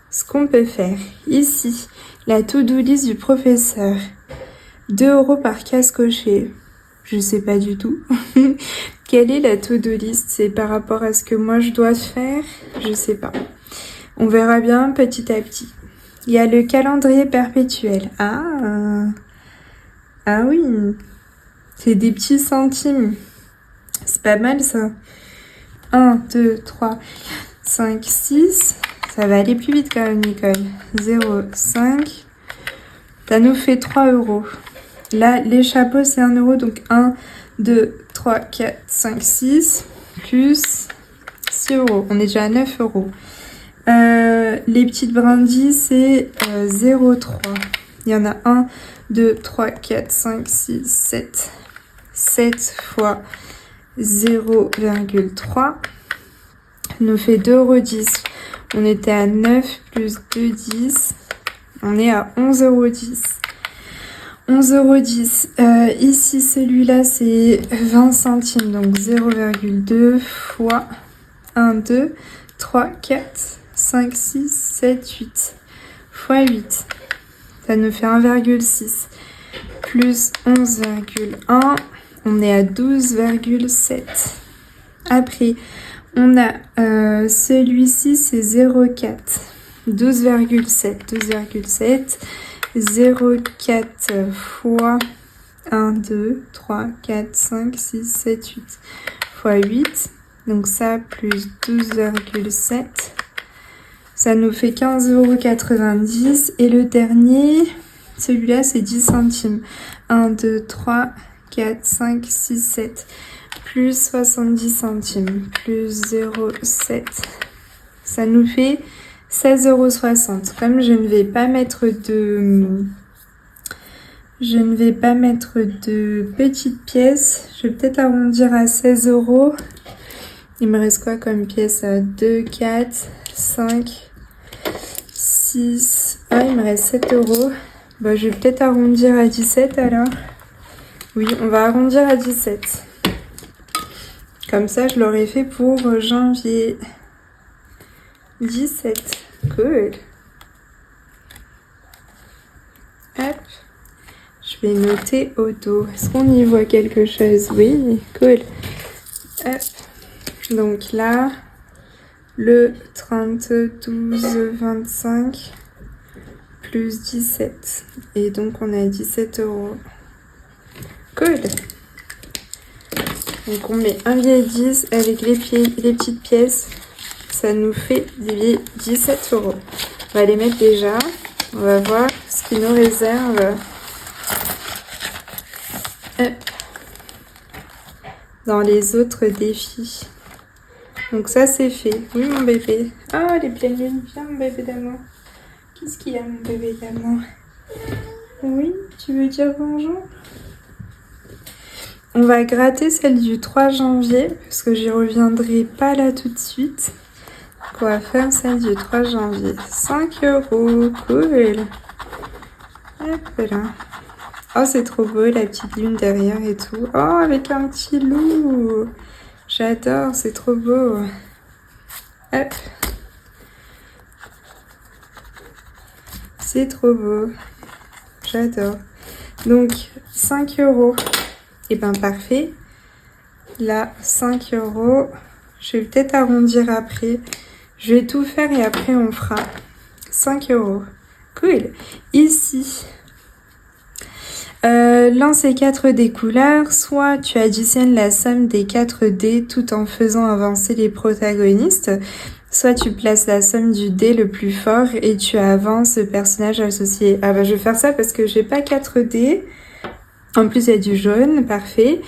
ce qu'on peut faire. Ici, la to-do list du professeur. 2 euros par case cochée. Je sais pas du tout. Quelle est la to-do list? C'est par rapport à ce que moi je dois faire? Je sais pas. On verra bien petit à petit. Il y a le calendrier perpétuel. Ah oui. C'est des petits centimes. C'est pas mal ça. 1, 2, 3, 5, 6. Ça va aller plus vite quand même, Nicole. 0, 5. Ça nous fait 3 euros. Là, les chapeaux, c'est 1 euro. Donc 1, 2, 3, 4, 5, 6. Plus 6 euros. On est déjà à 9 euros. Les petites brindilles, c'est 0,3. Il y en a 1, 2, 3, 4, 5, 6, 7. 7 fois 0,3 nous fait 2,10 €. On était à 9 plus 2,10. On est à 11,10 €. 11,10 €. Ici, celui-là, c'est 20 centimes. Donc 0,2 fois 1, 2, 3, 4, 5, 6, 7, 8. Fois 8. Ça nous fait 1,6. Plus 11,1. On est à 12,7. Après, on a celui-ci, c'est 0,4. 12,7. 12,7. 0,4 fois 1, 2, 3, 4, 5, 6, 7, 8. Fois 8. Donc ça, plus 12,7. Ça nous fait 15,90 €. Et le dernier, celui-là, c'est 10 centimes. 1, 2, 3, 4, 5, 6, 7. Plus 70 centimes. Plus 0,7. Ça nous fait 16,60 €. Comme je ne vais pas mettre de petites pièces, je vais peut-être arrondir à 16 €. Il me reste quoi comme pièce? 2, 4, 5, 6. Ah, il me reste 7 €. Bah, je vais peut-être arrondir à 17 alors. Oui, on va arrondir à 17. Comme ça, je l'aurais fait pour janvier. 17. Cool. Hop. Je vais noter au dos. Est-ce qu'on y voit quelque chose? Oui, cool. Hop. Donc là, le 32,25 plus 17. Et donc, on a 17 €. Cool. Donc, on met un billet 10 avec les petites pièces. Ça nous fait 17 €. On va les mettre déjà. On va voir ce qui nous réserve. Dans les autres défis. Donc ça, c'est fait. Oui, mon bébé. Ah, les pleines lunes. Viens, mon bébé d'amour. Qu'est-ce qu'il y a, mon bébé d'amour? Oui, tu veux dire bonjour? On va gratter celle du 3 janvier, parce que j'y reviendrai pas là tout de suite. Donc, on va faire celle du 3 janvier. 5 €. Cool. Hop là. Oh, c'est trop beau, la petite lune derrière et tout. Oh, avec un petit loup. J'adore, c'est trop beau. Hop. C'est trop beau. J'adore. Donc, 5 €. Et ben parfait. Là, 5 €. Je vais peut-être arrondir après. Je vais tout faire et après on fera 5 €. Cool. Ici, lance les 4 dés couleurs. Soit tu additionnes la somme des 4 dés tout en faisant avancer les protagonistes. Soit tu places la somme du dé le plus fort et tu avances le personnage associé. Ah bah je vais faire ça parce que j'ai pas 4 dés. En plus il y a du jaune, parfait.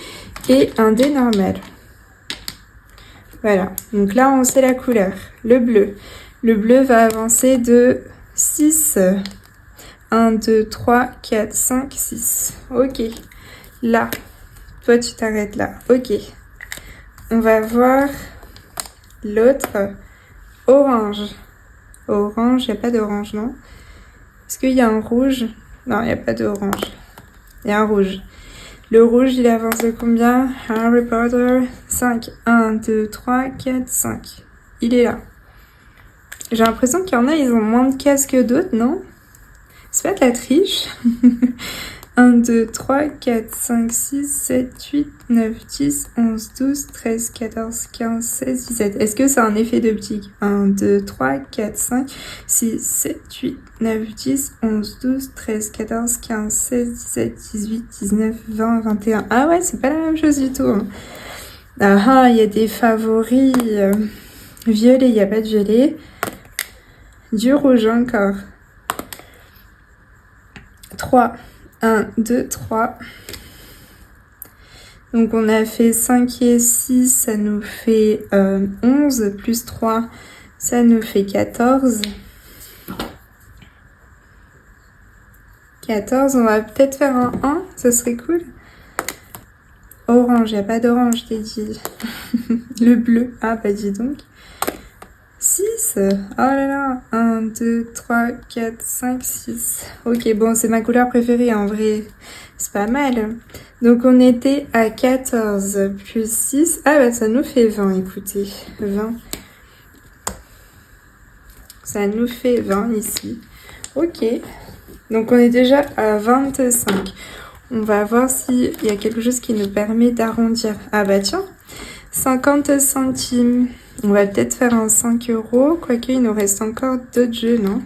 Et un dé normal. Voilà, donc là on sait la couleur. Le bleu. Le bleu va avancer de 6. 1, 2, 3, 4, 5, 6. Ok. Là, toi tu t'arrêtes là. Ok. On va voir l'autre. Orange. Orange, il n'y a pas d'orange, non? Est-ce qu'il y a un rouge? Non, il n'y a pas d'orange. Il y a un rouge. Le rouge, il avance de combien? Harry Potter. 5. 1, 2, 3, 4, 5. Il est là. J'ai l'impression qu'il y en a, ils ont moins de cases que d'autres, non? C'est pas de la triche. 1, 2, 3, 4, 5, 6, 7, 8, 9, 10, 11, 12, 13, 14, 15, 16, 17. Est-ce que c'est un effet d'optique? 1, 2, 3, 4, 5, 6, 7, 8, 9, 10, 11, 12, 13, 14, 15, 16, 17, 18, 19, 20, 21. Ah ouais, c'est pas la même chose du tout. Hein. Ah, il y a des favoris. Violet, il n'y a pas de violet. Du rouge encore. 3. 1, 2, 3. Donc on a fait 5 et 6, ça nous fait 11, plus 3, ça nous fait 14. 14, on va peut-être faire un 1, ça serait cool. Orange, il n'y a pas d'orange, je t'ai dit. Le bleu, ah bah dis donc. 6, oh là là, 1, 2, 3, 4, 5, 6. Ok, bon, c'est ma couleur préférée en vrai, c'est pas mal. Donc on était à 14 plus 6, ah bah ça nous fait 20, écoutez, 20. Ça nous fait 20 ici, ok. Donc on est déjà à 25. On va voir s'il y a quelque chose qui nous permet d'arrondir. Ah bah tiens, 50 centimes. On va peut-être faire un 5 €, quoique il nous reste encore d'autres jeux, non?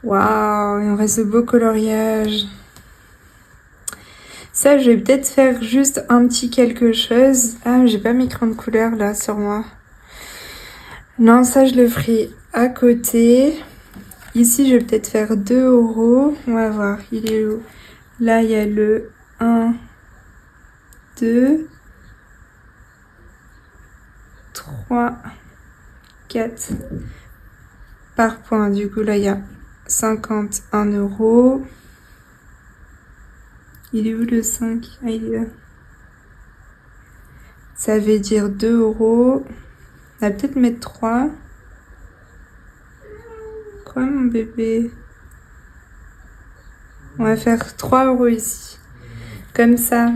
Waouh, il nous reste de beaux coloriages. Ça, je vais peut-être faire juste un petit quelque chose. Ah, j'ai pas mes crayons de couleur là sur moi. Non, ça, je le ferai à côté. Ici, je vais peut-être faire 2 €. On va voir, il est où? Là, il y a le 1, 2... 3, 4 par point. Du coup, là, il y a 51 €. Il est où le 5? Ah, il est là. Ça veut dire 2 €. On va peut-être mettre 3. Quoi, mon bébé? On va faire 3 € ici. Comme ça.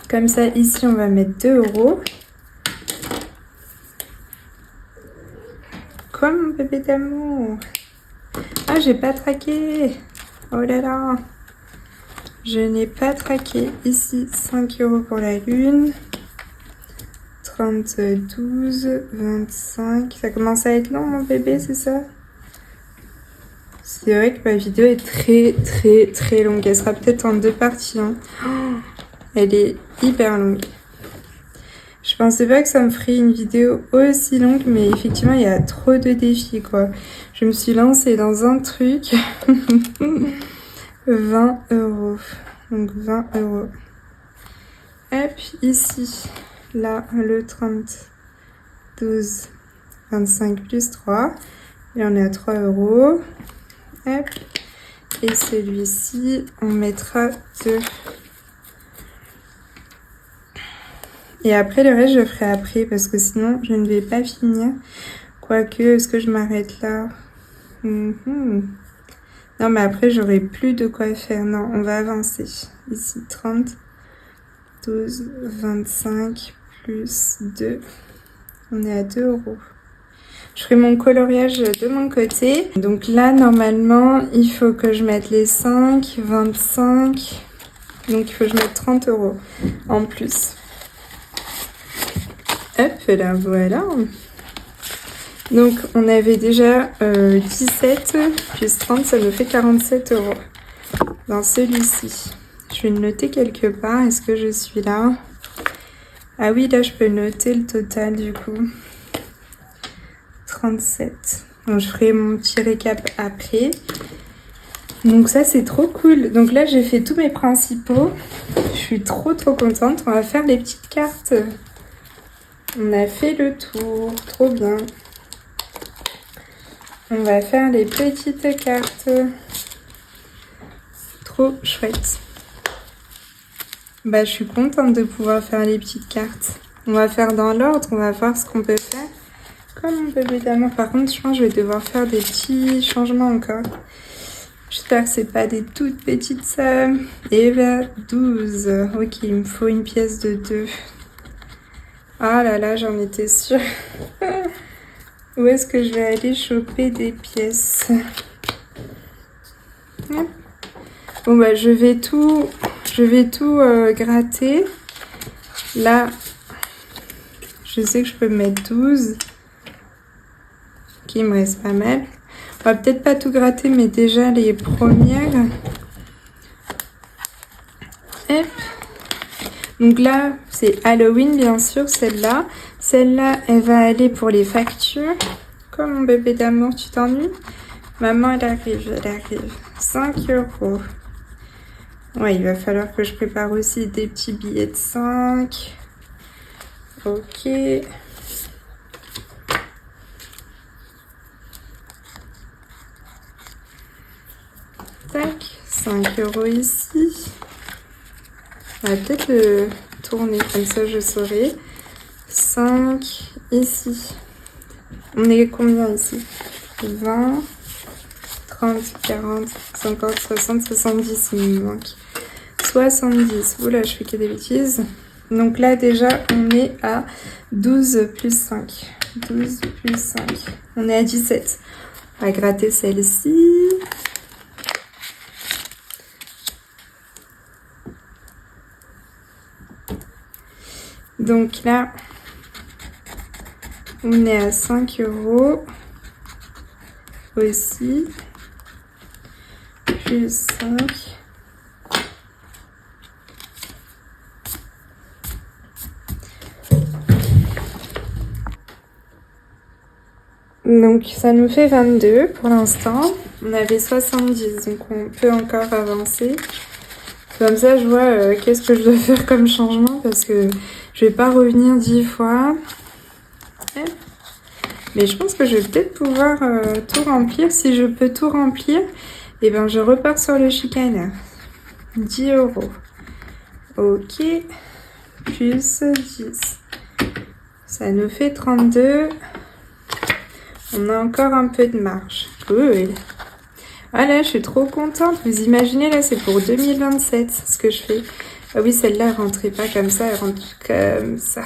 Comme ça, ici, on va mettre 2 €. Quoi, mon bébé d'amour? Ah, j'ai pas traqué. Oh là là. Je n'ai pas traqué. Ici, 5 € pour la lune. 32, 25. Ça commence à être long, mon bébé, c'est ça? C'est vrai que ma vidéo est très longue. Elle sera peut-être en 2 parties. Hein. Oh, elle est hyper longue. Je pensais pas que ça me ferait une vidéo aussi longue, mais effectivement, il y a trop de défis, quoi. Je me suis lancée dans un truc. 20 €. Donc 20 €. Et puis ici, là, le 30, 12, 25 plus 3. Et on est à 3 €. Hop. Et celui-ci, on mettra 2. Et après, le reste, je ferai après parce que sinon, je ne vais pas finir. Quoique, est-ce que je m'arrête là? Non, mais après, j'aurai plus de quoi faire. Non, on va avancer. Ici, 30, 12, 25 plus 2. On est à 2 €. Je ferai mon coloriage de mon côté. Donc là, normalement, il faut que je mette les 5, 25. Donc il faut que je mette 30 € en plus. Hop là, voilà. Donc on avait déjà 17 plus 30, ça nous fait 47 € dans celui-ci. Je vais le noter quelque part. Est-ce que je suis là? Ah oui, là je peux noter le total du coup. 37. Donc je ferai mon petit récap après. Donc ça c'est trop cool. Donc là j'ai fait tous mes principaux. Je suis trop contente. On va faire les petites cartes. On a fait le tour. Trop bien. On va faire les petites cartes. Trop chouette. Bah je suis contente de pouvoir faire les petites cartes. On va faire dans l'ordre. On va voir ce qu'on peut faire. Comme mon bébé d'amour. Par contre, je pense que je vais devoir faire des petits changements encore. J'espère que c'est pas des toutes petites sommes. Et bah, 12. Ok, il me faut une pièce de 2. Ah là là, j'en étais sûre. Où est-ce que je vais aller choper des pièces? Bon bah, je vais tout gratter. Là, je sais que je peux mettre 12. Il me reste pas mal. On va peut-être pas tout gratter, mais déjà les premières. Hop. Donc là, c'est Halloween, bien sûr, celle-là. Celle-là, elle va aller pour les factures. Comme mon bébé d'amour, tu t'ennuies? Maman, elle arrive. 5 €. Ouais, il va falloir que je prépare aussi des petits billets de 5. Ok. Tac, 5 € ici. On va peut-être le tourner comme ça, je saurai. 5 ici. On est combien ici? 20, 30, 40, 50, 60, 70. Il me manque 70. Oula, je fais que des bêtises. Donc là, déjà, on est à 12 plus 5. 12 plus 5. On est à 17. On va gratter celle-ci. Donc là, on est à 5 € aussi, plus 5. Donc ça nous fait 22 pour l'instant. On avait 70, donc on peut encore avancer. Comme ça, je vois qu'est-ce que je dois faire comme changement parce que je vais pas revenir 10 fois. Mais je pense que je vais peut-être pouvoir tout remplir. Si je peux tout remplir, et ben je repars sur le chicaneur. 10 €. Ok. Plus 10. Ça nous fait 32. On a encore un peu de marge. Cool. Ah là, je suis trop contente. Vous imaginez, là, c'est pour 2027 ce que je fais. Ah oui, celle-là, elle rentrait pas comme ça, elle rentre comme ça.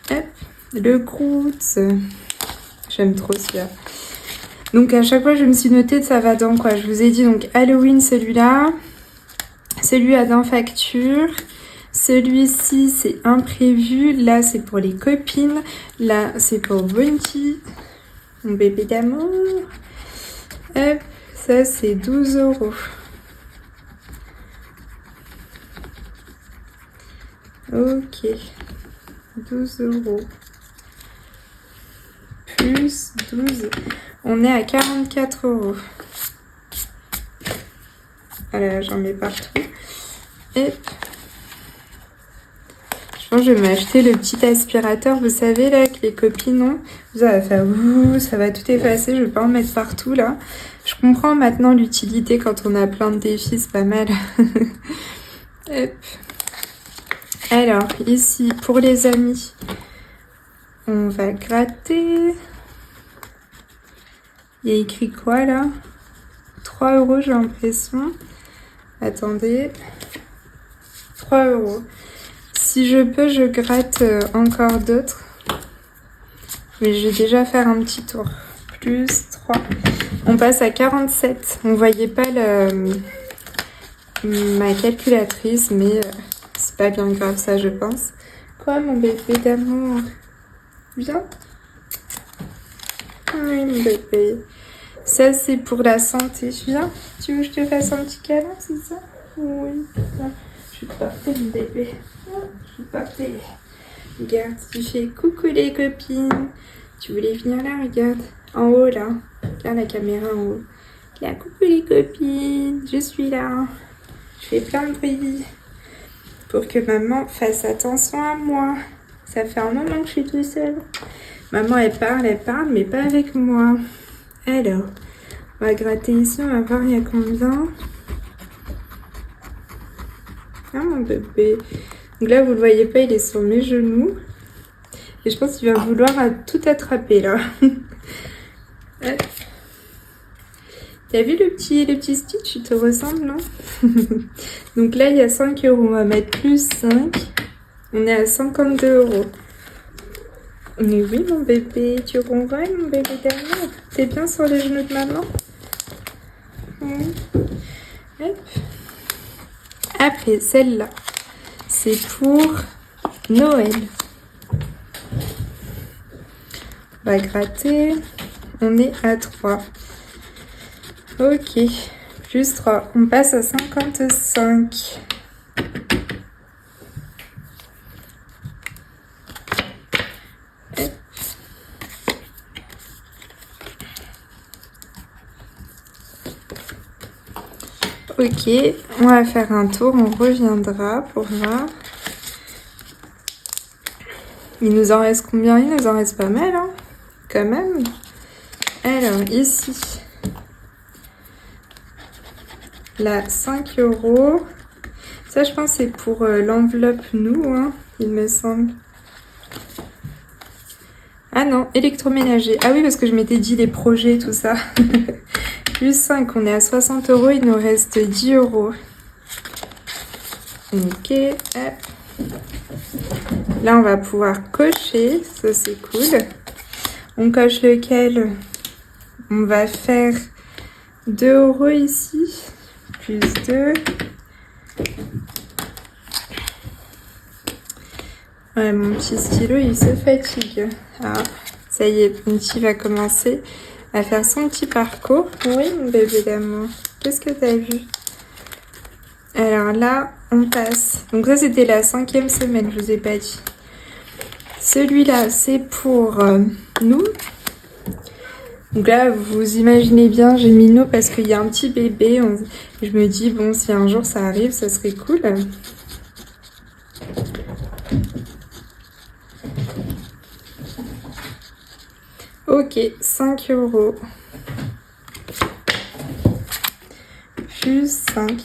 Hop, le Groot. J'aime trop celui-là. Donc, à chaque fois, je me suis notée de ça va dans quoi. Je vous ai dit, donc, Halloween, celui-là. Celui à dans facture. Celui-ci, c'est imprévu. Là, c'est pour les copines. Là, c'est pour Bounty. Mon bébé d'amour. Hop, ça c'est 12 €. Ok, 12 €. Plus 12, on est à 44 €. Voilà, j'en mets partout. Et je pense que je vais m'acheter le petit aspirateur, vous savez là, que les copines ont. Ça va faire ouh, ça va tout effacer, je vais pas en mettre partout là. Je comprends maintenant l'utilité quand on a plein de défis, c'est pas mal. Hop. Alors, ici, pour les amis, on va gratter. Il y a écrit quoi là? 3 € j'ai l'impression. Attendez. 3 €. Si je peux, je gratte encore d'autres. Mais je vais déjà faire un petit tour. Plus 3. On passe à 47. On voyait pas ma calculatrice, mais c'est pas bien grave ça, je pense. Quoi, mon bébé d'amour? Viens. Oui, mon bébé. Ça, c'est pour la santé. Viens. Tu veux que je te fasse un petit câlin, c'est ça? Oui. Viens. Je vais te porter, mon bébé. Je vais te porter. Regarde, tu fais coucou les copines. Tu voulais venir là, regarde. En haut, là. Regarde la caméra en haut. Là, coucou les copines. Je suis là. Je fais plein de bruit. Pour que maman fasse attention à moi. Ça fait un moment que je suis toute seule. Maman, elle parle, mais pas avec moi. Alors, on va gratter ici, on va voir il y a combien. Ah, mon bébé. Donc là, vous le voyez pas, il est sur mes genoux. Et je pense qu'il va vouloir tout attraper, là. T'as vu le petit Stitch? Il te ressemble, non? Donc là, il y a 5 €. On va mettre plus 5. On est à 52 €. Mais oui, mon bébé. Tu ronronnes, mon bébé d'amour? T'es bien sur les genoux de maman? Oui. Hop. Après, celle-là, c'est pour Noël. On va gratter. On est à 3. Ok. Plus 3. On passe à 55. Ok, on va faire un tour, on reviendra pour voir. Il nous en reste combien? Il nous en reste pas mal, hein, quand même. Alors, ici, là, 5 €. Ça, je pense, c'est pour l'enveloppe nous, hein, il me semble. Ah non, électroménager. Ah oui, parce que je m'étais dit les projets, tout ça. Plus 5, on est à 60 €, il nous reste 10 €. Ok, hop. Là, on va pouvoir cocher, ça c'est cool. On coche lequel? On va faire 2 € ici, plus 2. Ouais, mon petit stylo, il se fatigue. Ah, ça y est, Pinty va commencer à faire son petit parcours. Oui, mon bébé d'amour. Qu'est-ce que t'as vu? Alors là, on passe. Donc ça, c'était la 5e semaine, je vous ai pas dit. Celui-là, c'est pour nous. Donc là, vous imaginez bien, j'ai mis nous parce qu'il y a un petit bébé. Je me dis, bon, si un jour ça arrive, ça serait cool. Ok, 5 €. Plus 5.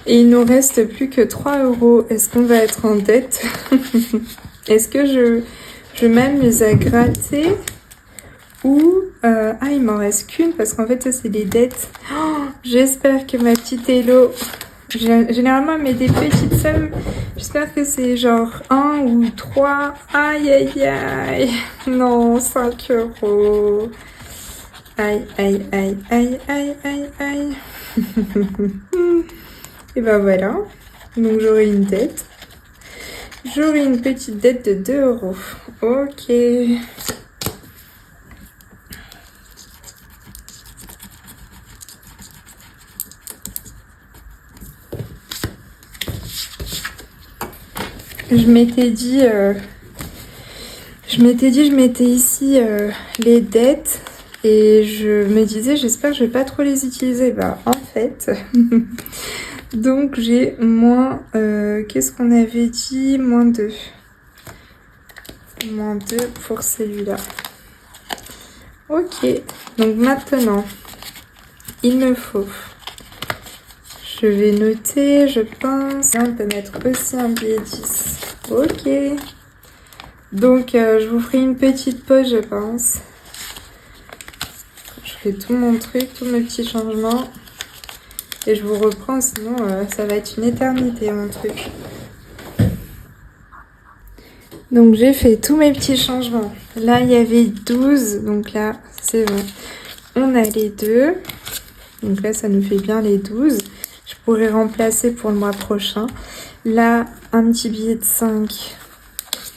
Et il nous reste plus que 3 €. Est-ce qu'on va être en dette? Est-ce que je m'amuse à gratter? Ou... ah, il m'en reste qu'une parce qu'en fait, ça, c'est des dettes. Oh, j'espère que ma petite Hello... Généralement, elle met des petites sommes. J'espère que c'est genre 1 ou 3. Aïe, aïe, aïe. Non, 5 €. Aïe, aïe, aïe, aïe, aïe, aïe, aïe. Et ben voilà. Donc, j'aurai une dette. J'aurai une petite dette de 2 €. Ok. Je m'étais dit, je mettais ici les dettes et je me disais, j'espère que je vais pas trop les utiliser. Bah, en fait, donc j'ai moins, qu'est-ce qu'on avait dit? Moins 2. Moins 2 pour celui-là. Ok, donc maintenant, il me faut... Je vais noter, je pense. Là, on peut mettre aussi un billet 10. Ok. Donc, je vous ferai une petite pause, je pense. Je fais tout mon truc, tous mes petits changements. Et je vous reprends, sinon ça va être une éternité, mon truc. Donc j'ai fait tous mes petits changements. Là il y avait 12, donc là c'est bon. On a les 2. Donc là ça nous fait bien les 12. Je pourrais remplacer pour le mois prochain. Là un petit billet de 5.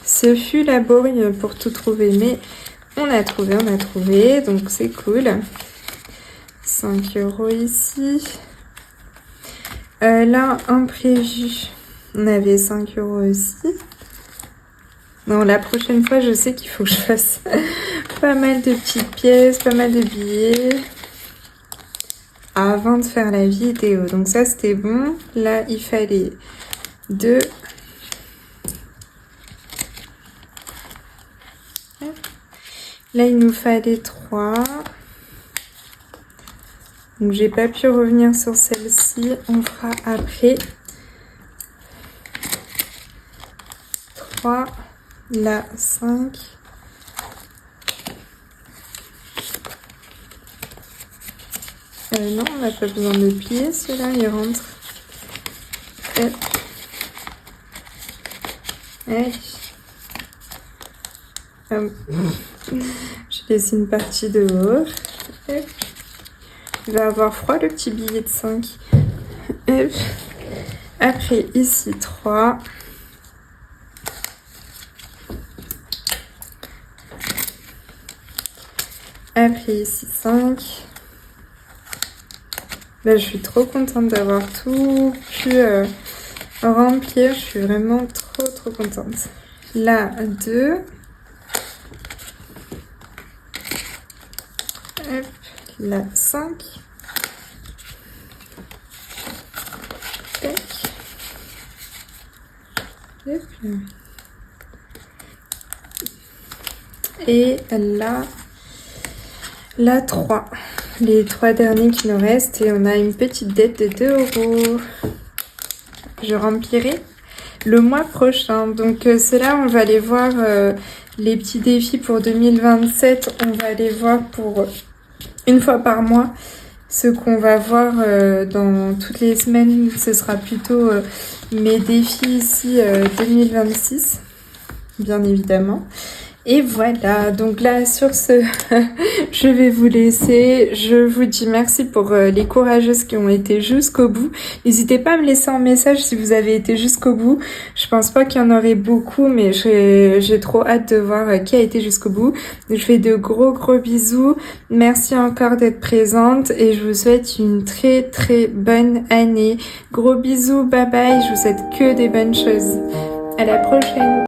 Ce fut laborieux pour tout trouver, mais on a trouvé, donc c'est cool. 5 € ici. Là, imprévu, on avait 5 € aussi. Non, la prochaine fois, je sais qu'il faut que je fasse pas mal de petites pièces, pas mal de billets avant de faire la vidéo. Donc ça, c'était bon. Là, il fallait 2. Là, il nous fallait 3. Donc, j'ai pas pu revenir sur celle-ci. On fera après. 3. Là, 5. Non, on n'a pas besoin de plier. Celui-là, il rentre. Hop. Allez. Hop. Je laisse une partie dehors. Hop. Il va avoir froid le petit billet de 5. Hop. Après, ici, 3. Après, ici, 5. Là, je suis trop contente d'avoir tout pu remplir. Je suis vraiment trop contente. Là, 2. Hop. Là, 5. Tac. Hop. Et là, 3. Les 3 derniers qui nous restent. Et on a une petite dette de 2 €. Je remplirai le mois prochain. Donc ceux-là, on va aller voir les petits défis pour 2027. On va aller voir pour une fois par mois. Ce qu'on va voir dans toutes les semaines, ce sera plutôt mes défis ici 2026, bien évidemment. Et voilà, donc là sur ce, je vais vous laisser. Je vous dis merci pour les courageuses qui ont été jusqu'au bout. N'hésitez pas à me laisser un message si vous avez été jusqu'au bout. Je pense pas qu'il y en aurait beaucoup, mais j'ai trop hâte de voir qui a été jusqu'au bout. Je fais de gros bisous. Merci encore d'être présente et je vous souhaite une très bonne année. Gros bisous, bye bye. Je vous souhaite que des bonnes choses. À la prochaine.